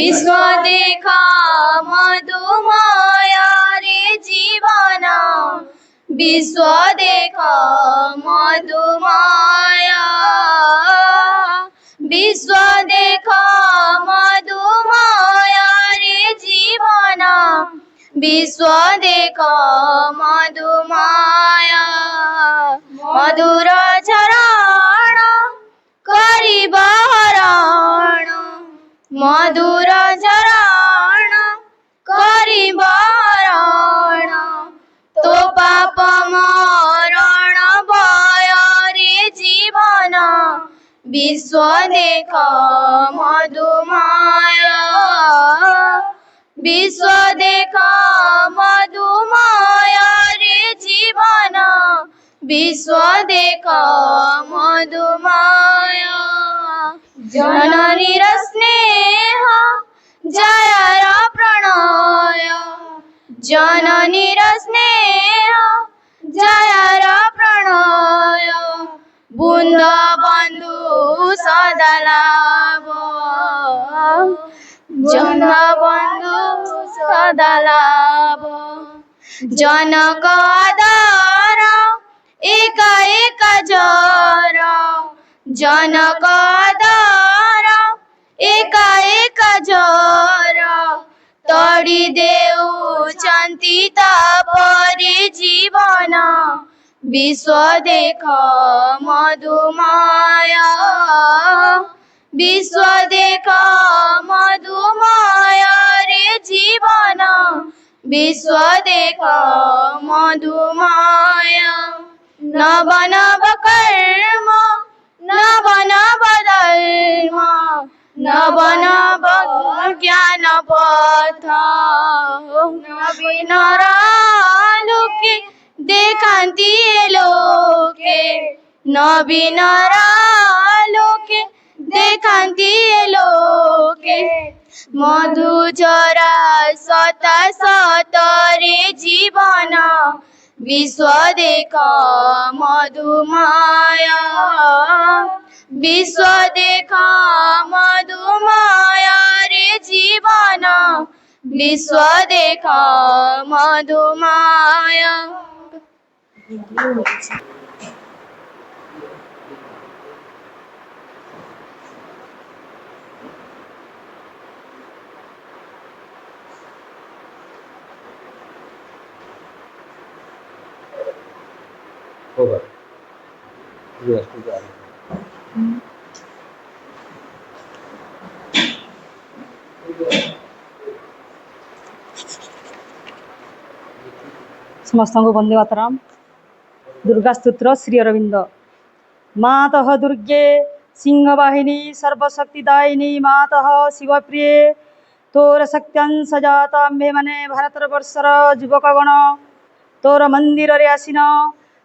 विश्व देखा मधुमाया रे जीवन विश्व देखा मधुमाया विश्व देखा मधुमाया रे जीवन विश्व देखा मधुमाया मधुर चरण करिब हरण मधुर चरण करिब हरण तो पाप मरण भय रे जीवन विश्व देख मधुमाया विश्व देख मधुमाया रे जीवन विश्व देख मधुमाया जननीर स्नेह जयर प्रणय जननीर स्नेह जयर प्रणय बुंद बंधु सदा लाभ जन बंधु सदा लाभ जनक आदर एक एक जर जनक आदर एक एक जर तड़ी देउचंती तापरे जीवन विश्व देख मधुमाया विश्व देख मधुमाया रे जीवन विश्व देख मधुमाया नव नव कर्म नव नव धर्म नव नव ज्ञान पथ नवीन लोके देखांती लोके नवीन लोके देखांती लोके मधुचरा सत सतरे जीवन विश्व देख मधुमाया विश्व देख मधुमाया रे जीवन विश्व देख मधुमाया होगा समस्त को वंदे मातरम। दुर्गा स्तोत्र श्री अरविंद। मातः दुर्गे सिंहवाहिनी सर्वशक्तिदायिनी मातः शिवप्रिये तोर शक्त्यंश जाता आम्भे माने भारतर वर्षर युवकगण तोर मंदिर रे आसीन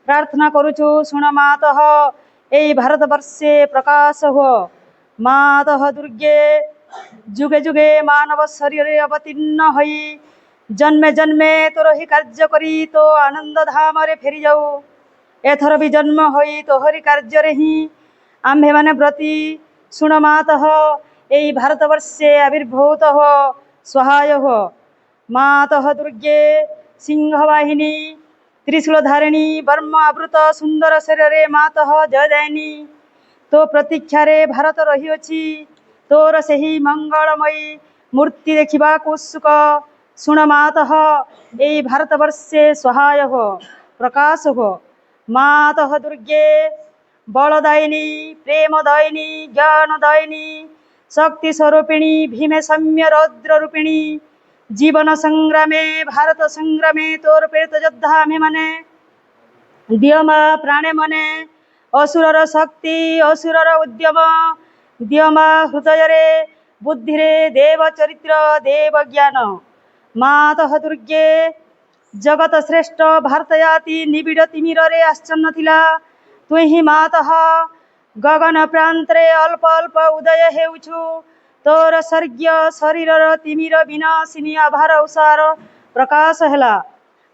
प्रार्थना करुचु शुण मातः एई भारत वर्षे प्रकाश हो मातः दुर्गे जुगे जुगे मानव शरीर अवतीर्ण हई जन्मे जन्मे तोर ही कार्य करी तो आनंद धाम रे फेरी जाऊ एथर भी जन्म होई तोहरी कार्य रे ही आम्भे माने व्रती शुण मातः एई भारत वर्षे आविर्भूत हो सहाय हो मातः दुर्गे सिंहवाहिनी त्रिशूलधारिणी वर्म आवृत सुंदर शरीर मातः जयदायिनी तो प्रतीक्षा रे भारत रही अछि तोर सही मंगलमयी मूर्ति देखा उत्सुक शुण मातः एई भारत वर्षे सहाय हो प्रकाश हो मातः दुर्गे बलदायिनी प्रेमदायिनी ज्ञानदायिनी शक्ति स्वरूपिणी भीमे सम्य रौद्र रूपिणी जीवन संग्रामे भारत संग्रामे तोर प्रेरित योद्धा आमे माने दियमा प्राणे मने असुरर शक्ति असुरर उद्यम दियमा हृदय रे बुद्धि रे देव चरित्र देव ज्ञान मातः दुर्गे जगत श्रेष्ठ भारत जाति निबिड़ तिमिर रे आश्चर्य थिला तुई ही मातः गगन प्रांत रे अल्प अल्प उदय हेउछु तोर स्वर्गीय शरीर तिमिर विनाशिनी आभार उषार प्रकाश हेला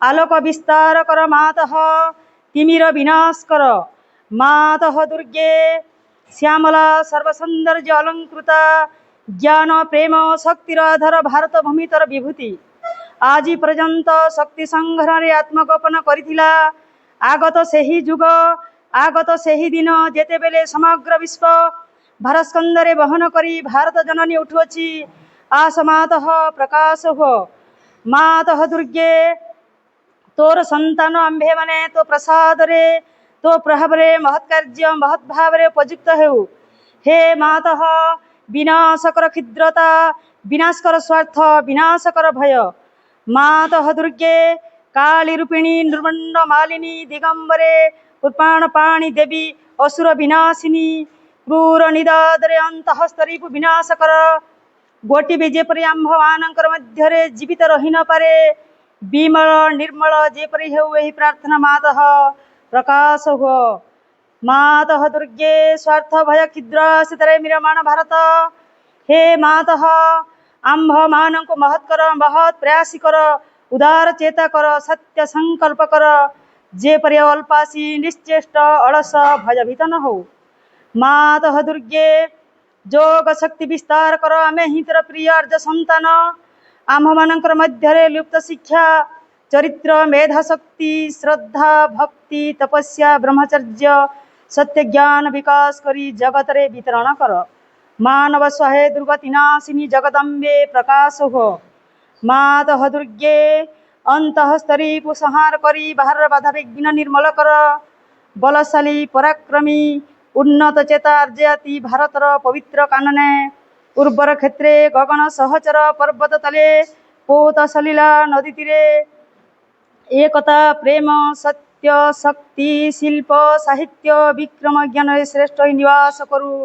आलोक विस्तार कर मातः तिमिर विनाश कर मातः दुर्गे श्यामला सर्वसौंदर्य अलंकृता জ্ঞান প্রেম শক্তির আধার ভারত ভূমিতর বিভূতি আজি পর্যন্ত শক্তি সংগ্রহণে আত্মগোপন করিଥିଲା আগত ସେହି ଯୁଗ আগত ସେହି ଦିନ ଯେତେବେଳେ ସମଗ୍ର ବିଶ୍ୱ ଭାରସ୍କନ୍ଧରେ ବହନ କରି ଭାରତ ଜନନୀ ଉଠୁଅଛି ଆସ ମାତଃ ପ୍ରକାଶ ହୁଅ ମାତଃ ଦୁର୍ଗେ ତୋର ସନ୍ତାନ ଆମ୍ଭେମାନେ ତୋ ପ୍ରସାଦରେ ତୋ ପ୍ରଭାବରେ ମହତ୍ କାର୍ଯ୍ୟ ମହତ୍ ଭାବରେ ଉପଯୁକ୍ତ ହେଉ ହେ ମାତଃ ବିନାଶକର କ୍ଷୁଦ୍ରତା ବିନାଶକର ସ୍ୱାର୍ଥ ବିନାଶକର ଭୟ ମାତଃ ଦୁର୍ଗେ କାଳୀ ରୂପିଣୀ ନିର୍ମଣ୍ଡ ମାଳିନୀ ଦିଗମ୍ବରେ କୃପାଣ ପାଣି ଦେବୀ ଅସୁର ବିନାଶିନୀ କ୍ରୂର ନିଦାଦରେ ଅନ୍ତଃସ୍ତରୀକୁ ବିନାଶ କର ଗୋଟି ବି ଯେପରି ଆମ୍ଭମାନଙ୍କର ମଧ୍ୟରେ ଜୀବିତ ରହି ନପାରେ ବିମଳ ନିର୍ମଳ ଯେପରି ହେଉ ଏହି ପ୍ରାର୍ଥନା ମାତଃ ପ୍ରକାଶ ହୁଅ ମାତଃ ଦୁର୍ଗେ ସ୍ୱାର୍ଥ ଭୟ କ୍ଷୁଦ୍ର ସେଥିରେ ମିରମାଣ ଭାରତ ହେ ମାତଃ ଆମ୍ଭମାନଙ୍କୁ ମହତ୍ କର ମହତ୍ ପ୍ରୟାସୀ କର ଉଦାର ଚେତା କର ସତ୍ୟ ସଂକଳ୍ପ କର ଯେପରି ଅଳ୍ପାସୀ ନିଶ୍ଚେଷ୍ଟ ଅଳସ ଭୟଭୀତ ନ ହଉ ମାତଃ ଦୁର୍ଗେ ଯୋଗ ଶକ୍ତି ବିସ୍ତାର କର ଆମେ ହିଁ ତୋର ପ୍ରିୟ ଆର୍ଯ୍ୟ ସନ୍ତାନ ଆମ୍ଭମାନଙ୍କର ମଧ୍ୟରେ ଲୁପ୍ତ ଶିକ୍ଷା ଚରିତ୍ର ମେଧା ଶକ୍ତି ଶ୍ରଦ୍ଧା ଭକ୍ତି ତପସ୍ୟା ବ୍ରହ୍ମଚର୍ଯ୍ୟ ସତ୍ୟ ଜ୍ଞାନ ବିକାଶ କରି ଜଗତରେ ବିତରଣ କର ମାନବ ସହାୟ ଦୁର୍ଗତି ନାଶିନୀ ଜଗଦମ୍ବେ ପ୍ରକାଶ ହୁଅ ମାତଃ ଦୁର୍ଗେ ଅନ୍ତଃସ୍ତରୀକୁ ସଂହାର କରି ବାହାର ବାଧା ବିଘ୍ନ ନିର୍ମଳ କର ବଲଶାଳୀ ପରାକ୍ରମୀ ଉନ୍ନତ ଚେତା ଆର୍ଯ୍ୟାତି ଭାରତର ପବିତ୍ର କାନନେ ଉର୍ବର କ୍ଷେତ୍রে ଗଗନ ସହଚର ପର୍ବତ ତଳେ ପୋତ ସଲିଲା ନଦୀ ତୀରେ একতা প্রেম সত্য শক্তি শিল্প সাহিত্য বিক্রম জ্ঞানের শ্রেষ্ঠ নিবাস করু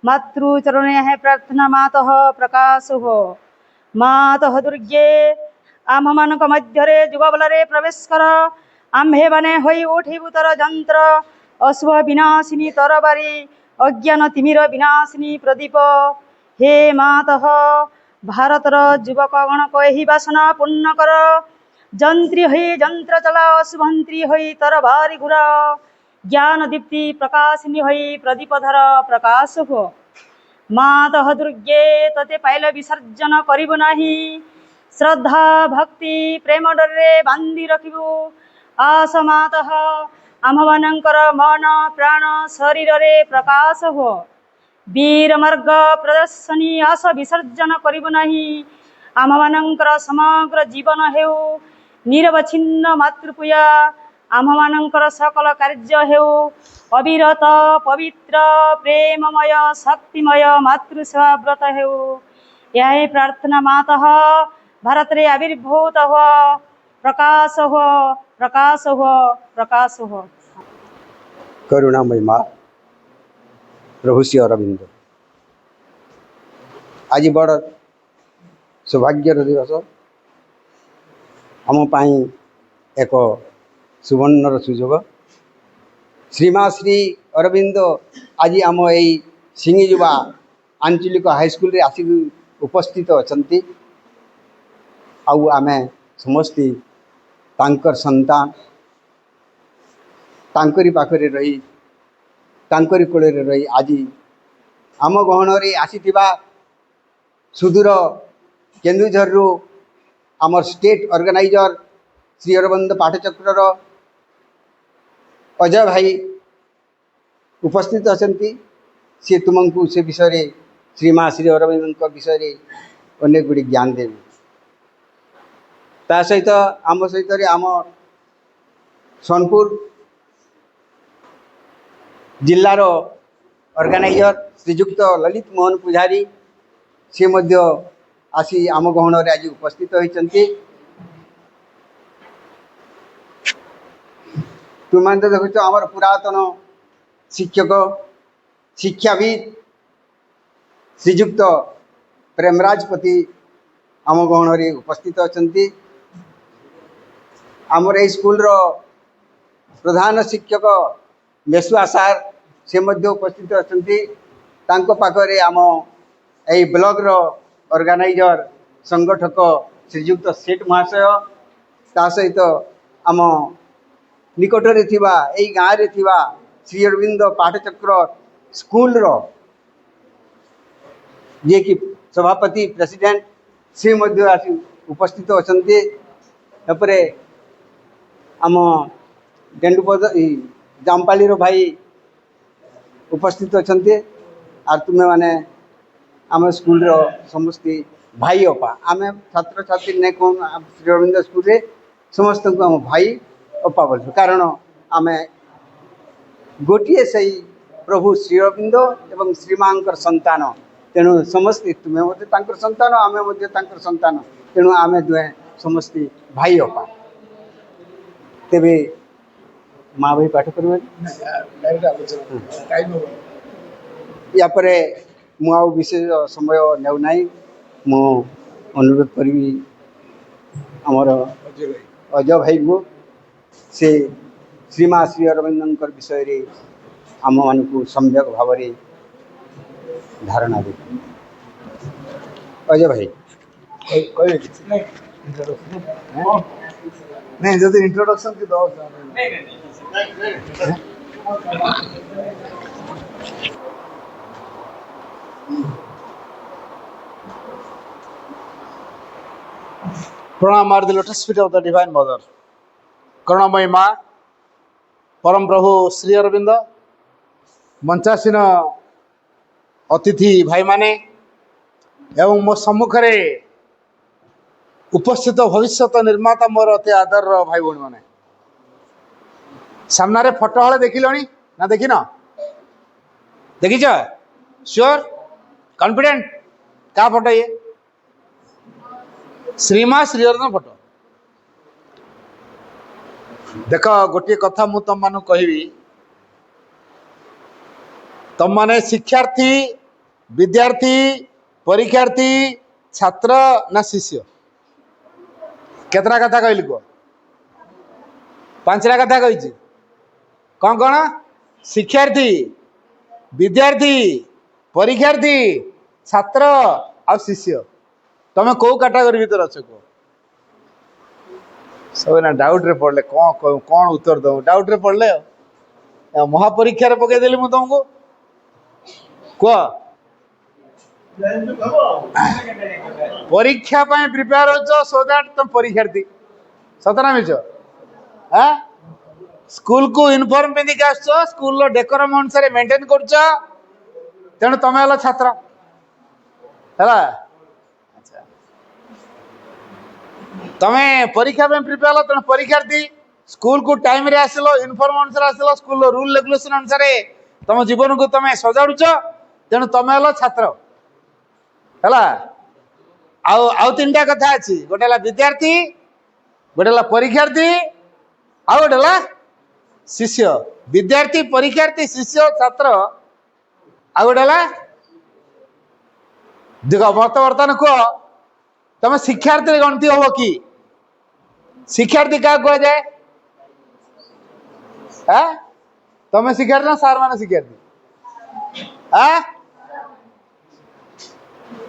মাতৃচরণে হে প্রার্থনা মাতঃ প্রকাশ হো মাতঃ দুর্গে আম্ভମାନଙ୍କ ମଧ୍ୟରେ ଯୁଗବଳରେ ପ୍ରବେଶ କର ଆମ୍ଭେମାନେ ହୋଇ ଉଠିବୁ ତୋର ଯନ୍ତ୍ର ଅଶୁଭ ବିନାଶିନୀ ତରବାରୀ ଅଜ୍ଞାନ ତିମିର ବିନାଶିନୀ ପ୍ରଦୀପ ହେ ମାତଃ ଭାରତର ଯୁବକଗଣକ ଏହି ବାସନା ପୂର୍ଣ୍ଣ କର যন্ত্রী হয়ে যন্ত্র চলাও শুভন্ত্রী হয়ে তরবারি ঘুরাও জ্ঞান দীপ্তি প্রকাশিনী হয়ে প্রদীপ ধর প্রকাশ হো মাতঃ দুর্গে তোতে পাইলে বিসর্জন করিবু নাহি শ্রদ্ধা ভক্তি প্রেম ডরে বান্ধি রখিবু আস মাতঃ আম্ভମାନଙ୍କର মন প্রাণ শরীরে প্রকাশ হো বীর মার্গ প্রদর্শনী আস বিসর্জন করিবু নাহি আম্ভମାନଙ୍କର সমগ্র জীবন হেউ নিরবচ্ছিন্ন মাতৃপূয়া আম্ভମାନଙ୍କର সকল କାର୍ଯ୍ୟ ହେଉ ଅବିରତ ପବିତ୍ର ପ୍ରେମମୟ ଶକ୍ତିମୟ ମାତୃସେବା ବ୍ରତ ହେଉ ଏହା ହିଁ ପ୍ରାର୍ଥନା ମାତଃ ଭାରତରେ ଆବିର୍ଭୂତ ହୁଅ ପ୍ରକାଶ ହୁଅ ପ୍ରକାଶ ହୁଅ ପ୍ରକାଶ ହୁଅ କରୁଣାମୟୀ ମା ପ୍ରଭୁ ଶ୍ରୀ ଅରବିନ୍ଦ ଆଜି ବଡ଼ ସୌଭାଗ୍ୟର ଦିବସ ଆମ ପାଇଁ ଏକ ସୁବର୍ଣ୍ଣର ସୁଯୋଗ ଶ୍ରୀମା ଶ୍ରୀ ଅରବିନ୍ଦ ଆଜି ଆମ ଏଇ ସିଙ୍ଗିଯୁବା ଆଞ୍ଚଳିକ ହାଇସ୍କୁଲରେ ଆସିକି ଉପସ୍ଥିତ ଅଛନ୍ତି ଆଉ ଆମେ ସମସ୍ତେ ତାଙ୍କର ସନ୍ତାନ ତାଙ୍କରି ପାଖରେ ରହି ତାଙ୍କରି କୋଳରେ ରହି ଆଜି ଆମ ଗହଣରେ ଆସିଥିବା ସୁଦୂର କେନ୍ଦୁଝରରୁ ଆମର ଷ୍ଟେଟ୍ ଅର୍ଗାନାଇଜର ଶ୍ରୀ ଅରବିନ୍ଦ ପାଠଚକ୍ରର ଅଜୟ ଭାଇ ଉପସ୍ଥିତ ଅଛନ୍ତି ସେ ତୁମକୁ ସେ ବିଷୟରେ ଶ୍ରୀମା ଶ୍ରୀ ଅରବିନ୍ଦଙ୍କ ବିଷୟରେ ଅନେକ ଗୁଡ଼ିଏ ଜ୍ଞାନ ଦେବେ ତା ସହିତ ଆମ ସହିତରେ ଆମ ସୋନପୁର ଜିଲ୍ଲାର ଅର୍ଗାନାଇଜର ଶ୍ରୀଯୁକ୍ତ ଲଳିତ ମୋହନ ପୂଜାରୀ ସେ ମଧ୍ୟ ଆସି ଆମ ଗହଣରେ ଆଜି ଉପସ୍ଥିତ ହୋଇଛନ୍ତି ତୁମମାନେ ତ ଦେଖୁଛ ଆମର ପୁରାତନ ଶିକ୍ଷକ ଶିକ୍ଷାବିତ ଶ୍ରୀଯୁକ୍ତ ପ୍ରେମରାଜ ପତି ଆମ ଗହଣରେ ଉପସ୍ଥିତ ଅଛନ୍ତି ଆମର ଏଇ ସ୍କୁଲର ପ୍ରଧାନ ଶିକ୍ଷକ ମେସୁଆ ସାର୍ ସେ ମଧ୍ୟ ଉପସ୍ଥିତ ଅଛନ୍ତି ତାଙ୍କ ପାଖରେ ଆମ এই ବ୍ଲକର ଅର୍ଗାନାଇଜର ସଂଗଠକ ଶ୍ରୀଯୁକ୍ତ ସେଠ ମହାଶୟ ତା ସହିତ ଆମ ନିକଟରେ ଥିବା ଏଇ ଗାଁରେ ଥିବା ଶ୍ରୀ ଅରବିନ୍ଦ ପାଠଚକ୍ର ସ୍କୁଲର ଯିଏକି सभापति प्रेसिडेंट सी मध्य आसी उपस्थित अछंती एपरे आम गेंडुपद जामपाली रो भाई उपस्थित अछंती आर तुमे माने आम स्कूल रो समस्त भाई अपा आम छात्र छात्री ने कौन श्री अरविंद स्कूल रे समस्त को आम भाई अपा बोलु कारण आम गोटे से प्रभु श्री अरविंद एवं श्रीमांकर संतान तेणु समस्त तुम्हें मध्य तांकर संतान आमे मध्य तांकर संतान तेणु आमे दुहे समस्त भाई अपा तेबे माँ भाई पाठ कर या परे मु आउ विशेष समय नेउ नाही मु अनुरोध करी आमर अजय भाई को से श्रीमा श्री अरविंदर विषय रे आम मान को सम्यक भाव धारणा दे अजय भाई नहीं जब इंट्रोडक्शन की दो प्रणाम are the lotus feet of the divine mother करुणामयी माँ परम प्रभु श्री अरविंद मंचासीन अतिथि भाई माने एवं मो सम्मुखें उपस्थित भविष्यत निर्माता मोर अति आदर भाई भौणी मैंने सामने फोटो हले देख ना देख न देखीच श्योर कॉन्फिडेंट क्या फोटो ये श्रीमा श्री अरविंद फोटो देख गोटे कथा मु तुम मान कहि तुम माने शिक्षार्थी विद्यार्थी परीक्षार्थी छात्र ना शिष्य केतरा कथा कहली कह पांचटा कथा कही कौन कौन शिक्षार्थी विद्यार्थी परीक्षार्थी छात्र आ शिष्य तुम कौ कैटेगरी भीतर अच्छे कह सब ना डाउट रे पड़े कौन कौन उत्तर दो डाउट रे पड़े महापरीक्षा रे पकईदेली मुझे तुमको कह परीक्षा प्रिपेयर हो सो दैट तुम परीक्षार्थी सतना मिछ हाँ स्कूल को यूनिफॉर्म पिंधिक आस स्कूल डेकोरम अनुसार मेंटेन कर तेणु तुम हल छात्र है तमें परीक्षा प्रिपेयर तेणु परीक्षार्थी स्कूल को टाइम रे आसिलो यूनिफॉर्म अनुसार आसिलो स्कूल रूल रेगुलेशन अनुसार तुम जीवन को तुम सजाड़ुच तेणु तुम हल छात्र है आउ तीन टा कथा अच्छी गोटे विद्यार्थी गोटे परीक्षार्थी आउ गोटे शिष्य विद्यार्थी परीक्षार्थी शिष्य छात्र आउ गोटे देख मत बर्तमान कह तुम शिक्षार्थी गणती हम कि शिक्षार्थी क्या कह जाए तुम शिक्षार्थी ना सार मान शिक्षार्थी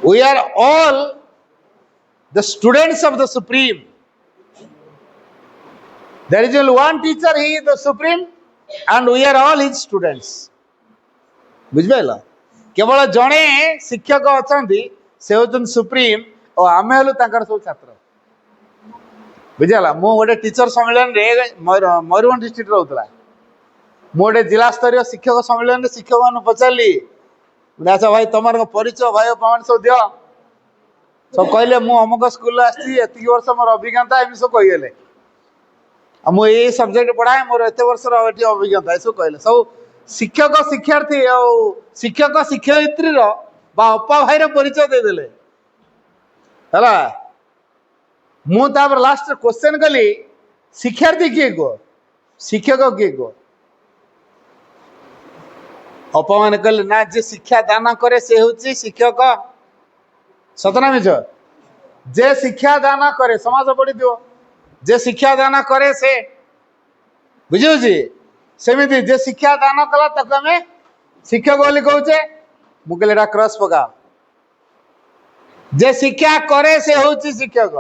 we are all the students of the Supreme. There is only one teacher, he is the Supreme, and we are all his students. बुझिपाल केवल जड़े शिक्षक अच्छा से हूँ सुप्रीम और आम हलु सब छात्र बुझाला मु गोटे टीचर सम्मेलन मयूरभंज डिस्ट्रिक्ट रोला गोटे जिला स्तरीय शिक्षक सम्मेलन में शिक्षक मान पचारि अच्छा भाई तुम परिचय भाई पावन सब दियो सब कहले मु अमुक स्कूल आती वर्ष मोर अभिज्ञता एम सब कहीगले मुझे सब्जेक्ट पढ़ाए मोर एत वर्ष अभिज्ञता सब कहले सब शिक्षक शिक्षार्थी शिक्षक शिक्षयित्री अपा भाई परिचय देदेले है मुझे लास्ट क्वेश्चन कली शिक्षार्थी किए कह शिक्षक किए कह अपा मैंने कहले ना जे शिक्षा दान करे से हूँ शिक्षक सतना मिछ जे शिक्षा दान करे समाज पढ़ी दियो जे शिक्षा दान करे से बुझे सेमती जे शिक्षा दान कला तक आम शिक्षक बोली कहचे मुझे क्रॉस पका जे शिक्षा करे से हूँ शिक्षक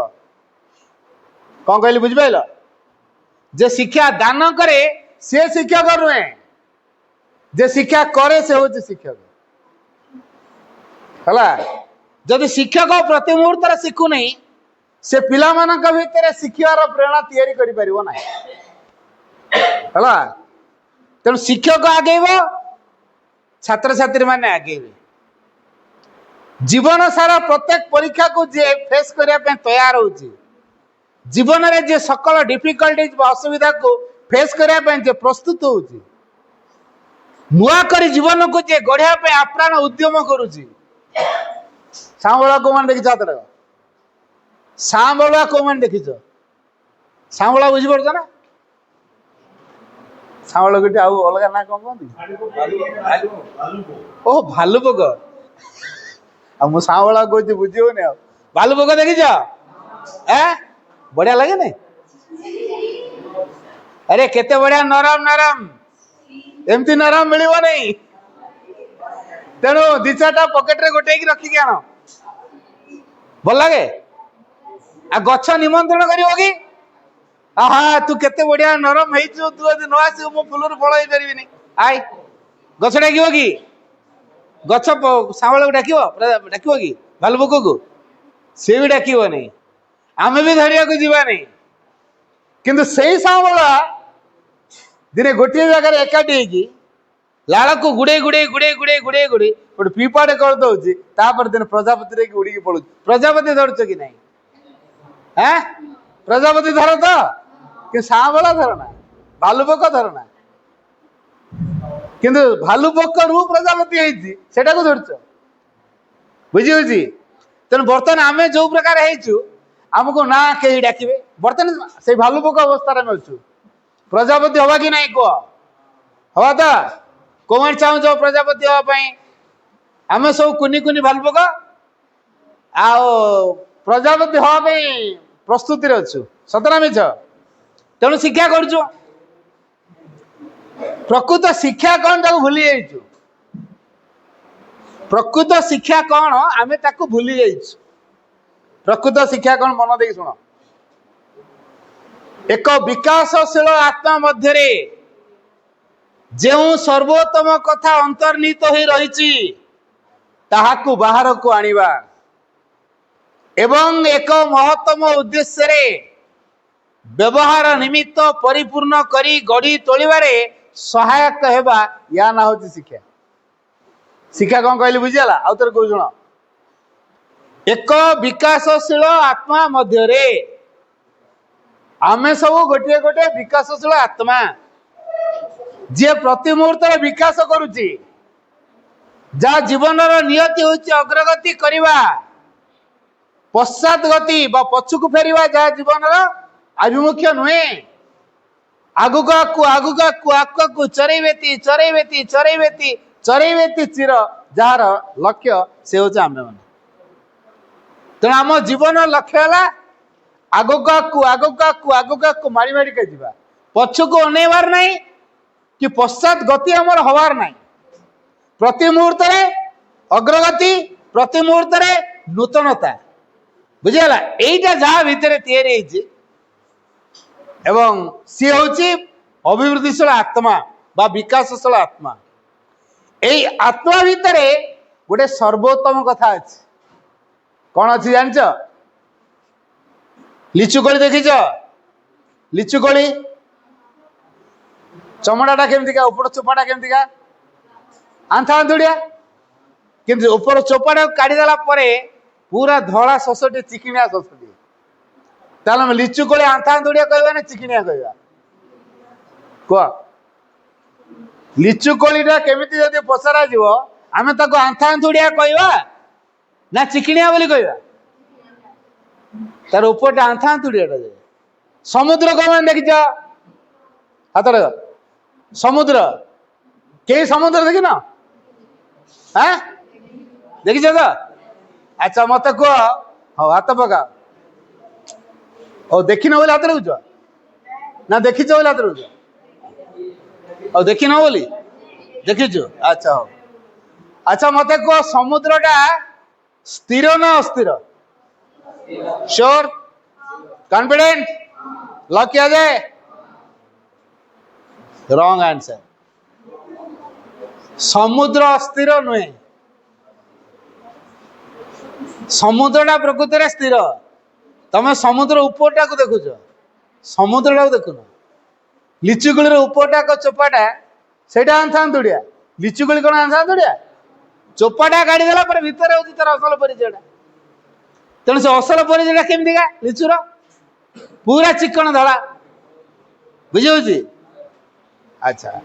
कौन कहली बुझिपाल जे शिक्षा दान करे से शिक्षक नुहे जे शिक्षा करे से हूँ शिक्षक है जदि शिक्षक प्रति मुहूर्त शिखु नहीं से पिला मानक भितर शिक्षार प्रेरणा तैयारी करि परिबो नाही हला तेणु शिक्षक आगेब छात्र छात्री माने आगेबे जीवन सारा प्रत्येक परीक्षा को जे फेस करिया पे तैयार होची जीवन रे जे सकल डिफिकल्टीज बा असुविधा को फेस करिया पे जे प्रस्तुत होची नुआ करी जीवन को जे गढ़िया पे आप्राण उद्यम करूची सांबळा को मान देखि जातरा सांबळा को मान देखिछ सांबळा बुझि पड़छ ना सांबळा गोटे आउ अलगा ना कोन कोन ओ भालुपोक आ मु सांबळा कोछि बुझियो ने भालुपोक देखिछ बढ़िया लगे नहीं अरे केते बढ़िया नरम नरम एमती नरम मिलिबो नहीं तेणु दी चारटा पकेट रे गोटे रखी के आण भल लगे आ गछ निमंत्रण करिवो कि आहा तू केते बढ़िया नरम हेइछु तू यदि न आसी मो फुलर फळ हेइ परिबिनी आइ गछ डाकिवो कि गछ सांवळ डाकिवो कि भालुबोक को से भी डाकिवो नहीं आमे भी धरिया को जीवा नहीं किंतु सही सांवळ दिने गोटे जगह एकाठी हेकी लाल को गुड़े गुड़े गुड़े गुड़े गुड़े गुड़े गोटे पीपाटे कर दौची तापर दिन प्रजापति रे उड़ी पड़ू प्रजापति धरच कि नहीं हैं प्रजापति धर तो कि सांबला धरना भालुपोक धरना किंतु भालुपोक रु प्रजापति हेची सेटा को धरच बुझी होची तेन बर्तमान आमे जो प्रकार हेचु हमको ना कहीं डाकिबे बर्तमान से भालुपोक अवस्था रे अछु प्रजापति हवा कि नहीं को हवा तो कौन चाहू जो प्रजापति हवा आम सब कुनी कुनी भालुपोक आओ प्रजापति हवा प्रस्तुति अच्छु सतना मिछ तेणु शिक्षा करूँ प्रकृत शिक्षा कौन ताको भूली जाइछु प्रकृत शिक्षा कौन आमे ताको भूली जाइछु प्रकृत शिक्षा कौन मन देख सुन एक विकासशील आत्मा मध्य जो सर्वोत्तम कथा अंतर्निहित हो रही ताहाकु बाहर को आनिबा एवं एक महत्तम उद्देश्य रे व्यवहार निमित्त परिपूर्ण करी गढ़ी तोलिबारे सहायक हेबा या ना होची शिक्षा शिक्षा कौन कहली बुझिला आउ तर कहू सुन एक विकासशील आत्मा मध्य रे आमे सब गोटे गोटे विकासशील आत्मा जे प्रति मुहूर्त विकास करुची जा जीवन नियति होची अग्रगति करिवा पश्चात गति बा पछुक फेरिवा जा जीवन अभिमुख्य नुहे आगुक चरैवेती चरैवेती चरैवेती चरैवेती चिर जार लक्ष्य से होचे आमे माने तेणु आम जीवन लक्ष्य है आगुक मारी मारी के जीवा पछुक अनेबार नहीं कि पश्चात गति आमर हबार नहीं प्रति मुहूर्त रे अग्रगति प्रति मुहूर्त रे नूतनता बुझिगला एटा जहाँ भितर तैयारी होइछि एवं सी होछि अभिवृद्धिशील आत्मा बा विकासशील आत्मा एई आत्मा भितर गोटे सर्वोत्तम कथा अछि कौन अच्छी जानच लिचु कोली देखिच लिचु कोली चमड़ाटा केमतिका ऊपर चोपाटा केमतिका आंथा आंथुड़िया किंतु ऊपर चोपाटा काढ़ी देला परे पूरा धड़ा शशटी चिकिनिया शशटी ताले लिचु कोली आंथा आंथुड़िया कहबा ना चिकिनिया कहबा को लिचु कोलीटा केमिति जदि पसरा जीवो आमे ताको आंथा आंथुड़िया कहबा ना चिकिनिया बोली कहबा तार ऊपरटा आंथा आंथुड़ियाटा जे समुद्र कौन देखिच हाथ समुद्र के समुद्र देखी ना देखी तो अच्छा मत कह हाँ हाथ पका देखी ना बोली हाथ रखुच ना देखी बोली हाथ रखुच और देखी ना बोली देखीचु अच्छा हो अच्छा मत कह समुद्रटा स्थिर ना अस्थिर श्योर कॉन्फिडेंट लॉक किया जाए रॉन्ग आंसर समुद्र अस्थिर नुहे समुद्रटा प्रकृत में स्थिर तुम समुद्र उपरटा को देखुच समुद्रटा को देखुन लिचुकुड़ी उपरटा चोपाटा से आंथाड़िया लिचुकुड़ी कौन आंथाड़िया चोपाटा काढ़ीदेला भितर हूँ तार असल परिचयटा तेणु से असल परिचयटा केमतीका लिचुर पूरा चिकन धड़ा बुझे अच्छा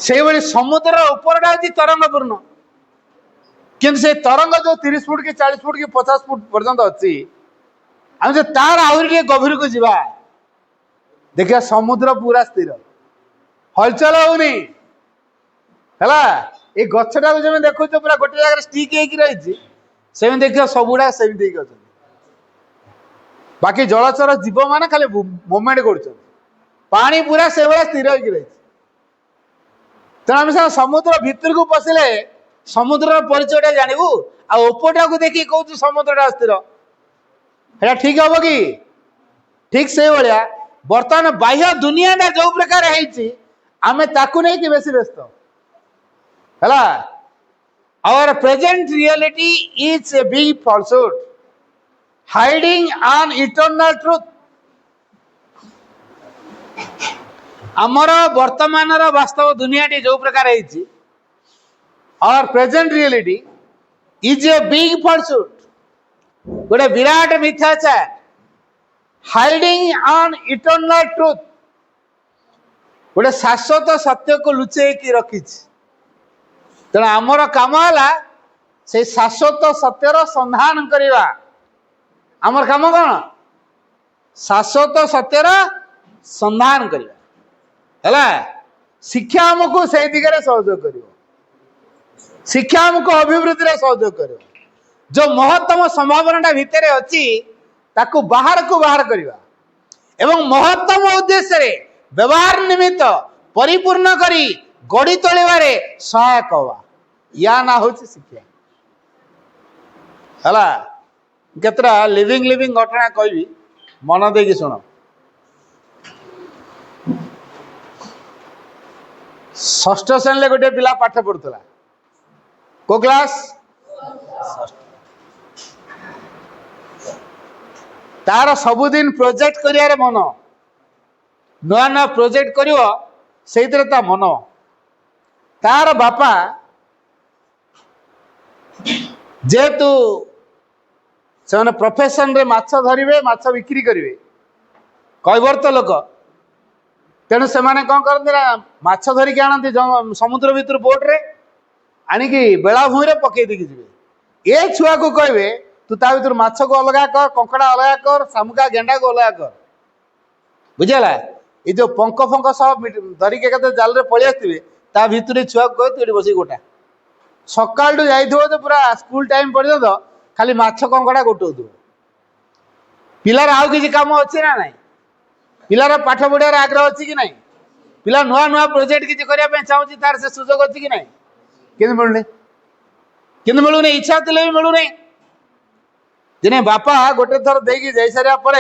से भाई समुद्र उपरटा हूँ तरंगपूर्ण किंतु से तरंग जो 30 फुट कि 40 फुट कि 50 फुट पर्यंत अच्छी आम जो तार आहरी गभीर को जीवा देखिए समुद्र पूरा स्थिर हलचल होनी है ये गछटा को जमी देखो पूरा गोटे जगह स्टिक रही सेम देखिए सबुड़ा सेमती बाकी जलचर जीव मान खाली मुवमेंट कर पूरा से भाया स्थिर हो रही तेनाली समुद्र भितर को पशिले समुद्र परिचयटा जानबू आपोटा को देखिए कौन समुद्रटा स्थिर है ठीक हम कि ठीक से भाया बर्तमान बाह्य दुनियाटा जो प्रकार आमे ताकू नहीं कि बेसी व्यस्त है our present reality is a big falsehood hiding on eternal truth आमर वर्तमान वास्तव दुनियाटी जो प्रकार our present reality is a big falsehood गोटे विराट मिथ्याचार हाइडिंग ऑन इटर्नल ट्रुथ गोटे शाश्वत सत्य को लुचे रखी तेणु आमर काम है से शाश्वत सत्यर संधान करवा आमर काम कौन शाश्वत सत्यर संधान करवा शिक्षा आमको से दिगरे सहयोग कर शिक्षा आमको अभिवृद्धि सहयोग कर जो महत्तम संभावना भितर अच्छी ताकू बाहर को बाहर करवा एवं महत्तम उद्देश्य रे व्यवहार निमित्त परिपूर्ण करी गढ़ी तोलिबारे सहायक हवा या ना हो शिक्षा है केतरा लिविंग लिविंग घटना कहबी मन दे कि शुण षष्ठ श्रेणी गोटे पिला पाठ पढ़ुला को क्लास तार सबुदिन प्रोजेक्ट करियारे मन नुआ नुआ प्रोजेक्ट करिवो सेइतरे ता मन तार बापा जेतु से प्रोफेशन रे माछ धरिवे माछ बिक्री करिवे कैवर्त लोक तेणु से कौन करते ना माछ धरिकी आनती समुद्र भितर बोट रे आणिकी बेलाभूमि रे पकई देकी जीवे ए छुआ को कहबे तू ता भीतर माछ को अलगा कर कंकड़ा अलगा कर शामुका गेंडा को अलगा कर बुझेला ये जो पंख फंक सब धरिके जाल रे पलि आसवे ता भितर छुआ को कह तू बस गोटा सकाल जाइए पूरा स्कूल टाइम पर्यंत खाली माछ कंकड़ा गोटो पिलार आउ किसी काम अच्छी ना ना पिलार पाठ पढ़ार आग्रह अच्छी कि ना पिला नुआ नुआ प्रोजेक्ट किसी करने चाहूँ तार से सुजोग अच्छी कि ना कि मिलूनी कि मिलूनी इच्छा थे भी मिलूनी दिने बापा गोटे थर देकी जाई सारा पर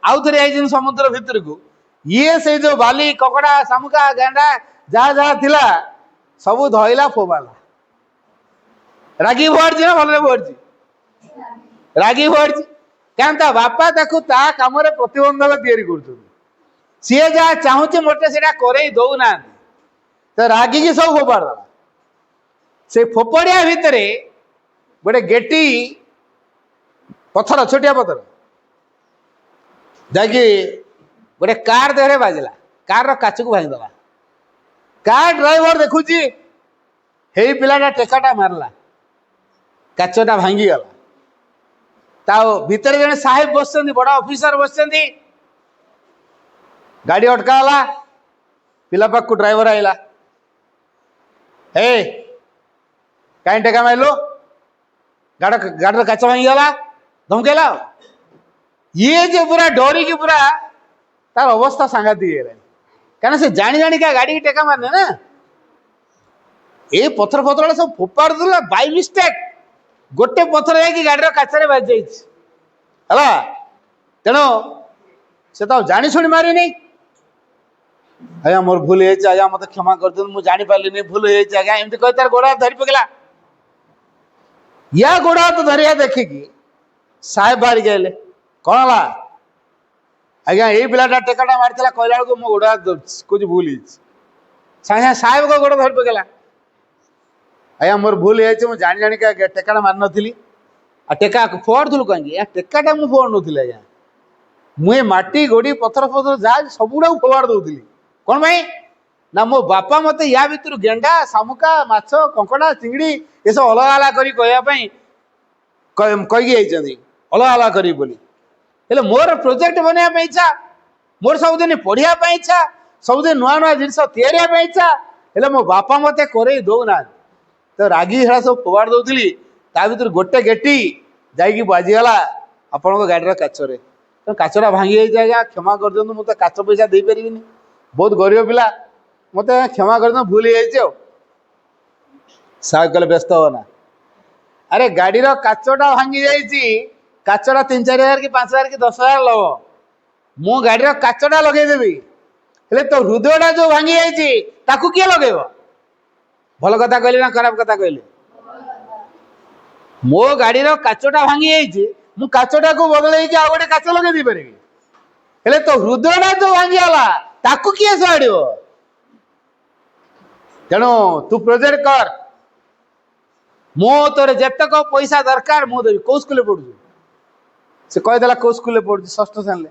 आउ थे आई समुद्र भितर को ये से जो बाली ककड़ा शामुका गेंडा जहाँ जहाँ थिला सबू धइला फोबाला रागी भरी ना भले भरी रागी भरी क्या बापा ताकू ता काम प्रतिबंधक तैयारी कर सी जहाँ चाहूँ मते से करे दौना तो रागी की सब फोपाड़ से फोपड़िया भितर गोटे गेटी पत्थर छोटिया पत्थर जाकि गोटे कार देहरे बाजिला कार काच को भांगीदेला कार ड्राइवर देखुची हे पिलाटा टेकाटा मारला काचटा भांगीगला ता भितर जने साहेब बसचंदी बड़ा ऑफिसर बसचंदी गाड़ी अटकाला पिला पाक को ड्राइवर आइला हे कहीं टेका मारलो गाड़ी काच भांगीगला धमकेला ये जो पूरा डोरी की पूरा तार अवस्था सांघातिक है क्या से जानी जानी क्या गाड़ी की टेका मारने ना ये पत्थर पत्थर सब फोपाड़ देला बाय मिस्टेक गोटे पत्थर जाकि गाड़ी काचरे बाजी है तेणु से तो जानी शुणी मारी नहीं आज्ञा मोर भूल है आज्ञा मत क्षमा कर मुझे जानी पार्ली भूल है आज्ञा एमती कह तार गोड़ा धरी पकला या गोड़ हाथ धरिया देखिकी साहेब बाहर गए कौन है आज्ञा ये पिलाटा टेकाटा मारी कहला बेलू मो गोड़ हाथ कुछ भूल सागे साहेब को गोड़ धर पकेला आज्ञा मोर भूल हो जानी जानी टेकाटा मार नी आ टेका फोड़ थलु कहीं टेकाटा मुझे फोड़ नी आज्ञा मुझे माटी गोड़ी पथर पथर जहाँ सबुड़ा फोड़ दूसरी कौन भाई ना मो बापा मत या भर गेंडा शामुका माछ कंकड़ा चिंगड़ी ये सब अलग अलग करी अलग अलग करी बोली मोर प्रोजेक्ट बनवाई इच्छा मोर सबुदिन पढ़ाई इच्छा सबुदिन नुआ नुआ जिन या इच्छा हेल्ले मो बापा मत करे दौना तो रागी हेड़ा सब फोड़ दूसरी ता भर गोटे गेटी जाकि बाजीगला आपण गाड़ी काचरे तो काचरा भांगी आज्ञा क्षमा कर दिखाँ मुझे काच पैसा दे पारि बहुत गरीब पिला मत क्षमा कर भूल हो साहब कहले व्यस्त हो ना अरे गाड़ी काचटा भांगी जाइए काचटा 3-4 हजार कि 5,000 कि 10,000 लब मु गाड़ी काचटा लगेदेवी हेले तो हृदयटा जो भांगी जाइए किए लगेब भल कथा कहली ना खराब कथा कहली मो गाड़ी काचटा भांगी जाइए मु काचटा को बदल आ गोटे काच लगे दी पारि हेले तो हृदयटा जो भांगीगला किए साड़ तेणु तू प्रोजेक्ट कर मो तोर जेतक पैसा दरकार मु देवी कौ स्कूल पढ़ु से कहीदेला कौ स्कूल पढ़ु षष्ठ श्रेणी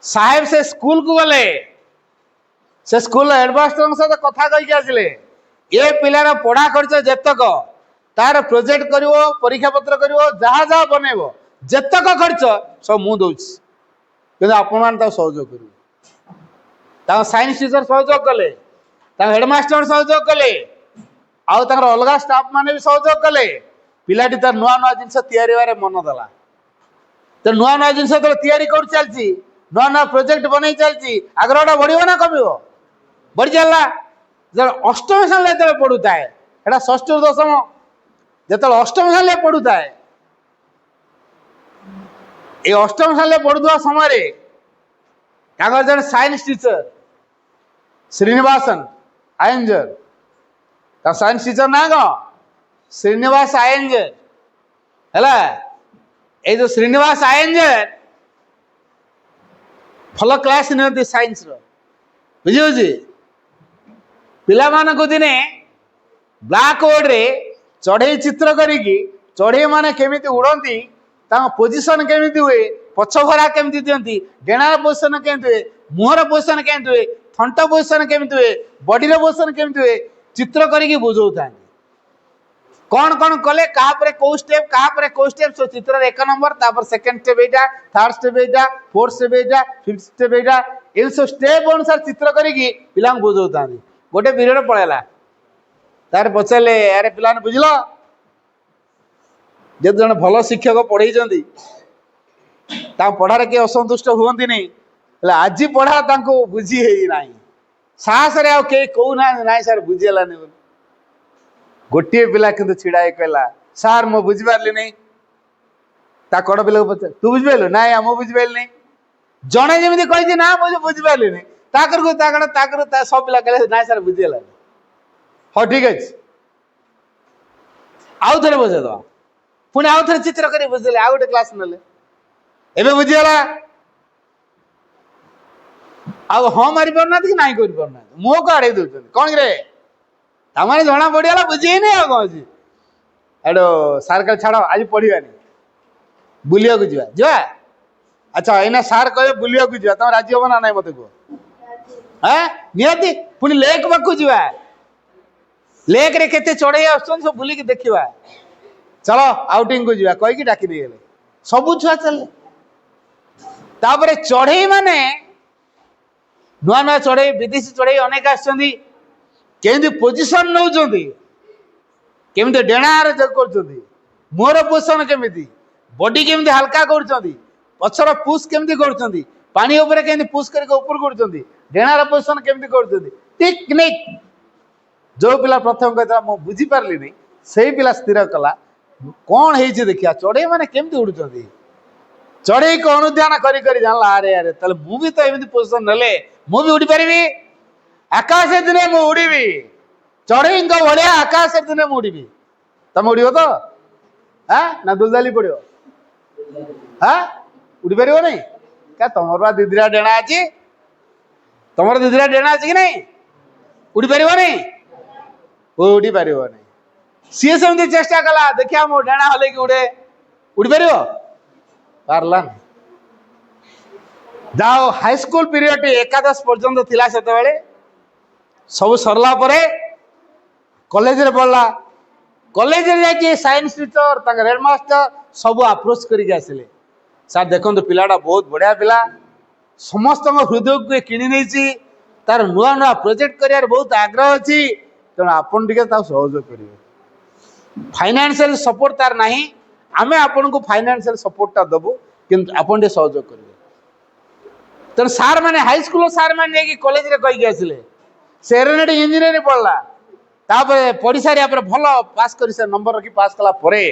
साहेब से स्कूल को गले से स्कूल हेडमास्टर सहित कथा कहीकि आसिले ये पिलार पढ़ा खर्च जेतक तार प्रोजेक्ट करिवो परीक्षा पत्र करिवो जहाँ जहाँ बनइबो जेतक खर्च सब मु दउछि किंतु आपण मान ता सहयोग करिवो साइंस टीचर सहयोग कले हेडमास्टर सहयोग कले आउ अलग स्टाफ माने भी सहयोग कले पिलाटी तार नुआ नुआ जिनस या मन देला तो नुआ नुआ जिनस कर चलती नुआ नुआ प्रोजेक्ट बन चलती आग्रहटा बढ़ो ना कम बढ़ी चलला जो अष्टम श्रेणी जो पढ़ुए एटा षष्ठ दशम जो अष्टम श्रेणी पढ़ुए ये अष्टम श्रेणी पढ़ुवा समय जन science teacher Srinivasan Iyengar science teacher ना कौन श्रीनिवास आयंजर है ये जो श्रीनिवास आयंजर भल क्लास नहीं साइंस बुझे पिला दिने ब्लैक बोर्ड रे चढ़ई चित्र करी चढ़ई माने केमिति उड़ती पोजिशन केमिति हुए पछभरा केमिति दियंती डेणार पोजिशन केमिति हुए मुहर पोजिशन केमिति हुए थंट पोजिशन केमिति हुए बॉडी पोजिशन केमिति हुए चित्र करी बुझौता कौन कौन कले कहापर कौ स्टेप सो चित्र 1 नंबर तापर सेकंड स्टेप एटा थर्ड स्टेप एटा फोर्थ स्टेप एटा फिफ्थ स्टेप एटा ये सब स्टेप अनुसार चित्र करी पिला बुझौता गोटे पीरियड पड़ेगा तार पचारे अरे पिला बुझल जो जन भल शिक्षक पढ़ई पढ़ार किए असंतुष्ट हुए नहीं आज पढ़ा बुझी है साहस कई कहना ना सर बुझीगलानी बोली गोटे पिला कि छिड़ा कहला सार मु बुझीपारि नहीं कड़ पिला को पचार तू बुझिपारू ना मु बुझीपारि नहीं जड़े जमी कही ना मुझे बुझीपारि नहीं सब पिला कहले ना सर बुझीगलानी हाँ ठीक अच्छे आउ थे बुझेद पुणी आउ थे चित्र कर बुझे आउ गोटे क्लास ना एवं बुझीगला आउ हाँ मारी पारना कि ना कर पारना मुह को आड़े दौरान कौन रे तमारे जना पड़गला बुझे नहीं आ कौन अच्छी एडो सार कह छाड़ आज पढ़ानी बुलिया जा जा अच्छा एना सार कहे बुलिया जा तुम राजी हम ना ना मत कह हाँ निहती पुणी लेक पाक जा लेक रे केते चढ़ई आसुन सब बुलिक देखा चलो आउटिंग को जा कहीकि डाकी देगले सबू छुआ चल तापर चढ़ई माने नुआ नुआ चढ़ई विदेशी चढ़ई अनेक आमि पोजिशन नौ केमी डेणार कर मुहर पोषण केमी बॉडी केमी हल्का कर पछर पुश केमी कर पानी केमी पुश कर डेणार पोषण केमी कर टेक्निक जो पिला प्रथम कहता मुझे बुझीपारि नहीं से पिला स्थिर कला कौन है देखिया चढ़ई मैंने केमी उड़ुंट चढ़ई को अनुध्यान करी जानला अरे अरे ताले मुझे तो एमती पोजिशन नेले मुझे उड़ी पारि आकाश दिने मु उड़ी चढ़ई भाया आकाश दिने मुड़ी तुम उड़ तो हाँ ना दुलदाली पड़ो हाँ उड़ी पार नहीं क्या तुम दीदीरा डेणा अच्छी तुम दीदीरा डेणा अच्छी कि नहीं उड़ी पार नहीं उड़ी पार नहीं सी सेमती चेष्टा कला देखिया मो डेणा हले कि उड़े उड़ी पार पारला जाओ हाई स्कूल पीरियड एकादश पर्यंत थिला सेते बेले सब सरला परे कॉलेज रे पढ़ला कॉलेज रे जाके साइंस टीचर तांग हेडमास्टर सब अप्रोच करके आसिले सर देखो पिलाटा बहुत बढ़िया पिला समस्त हृदय को किणी नहीं तार नुआ नुआ प्रोजेक्ट कर बहुत आग्रह अच्छी तेणु आपन टिके सहयोग करेंगे फाइनेंशियल सपोर्ट तार नहीं आमे आपन को फाइनेंशियल सपोर्टा दबु किंतु आपन सहयोग करेंगे तेणु सार मैंने हाई स्कूल सार मैंने कॉलेज रे कहीकि आसिले से एरोनॉटिक इंजीनियरिंग पढ़ला तापर पढ़ी सारी भल पास कर नंबर रखी पास कला परे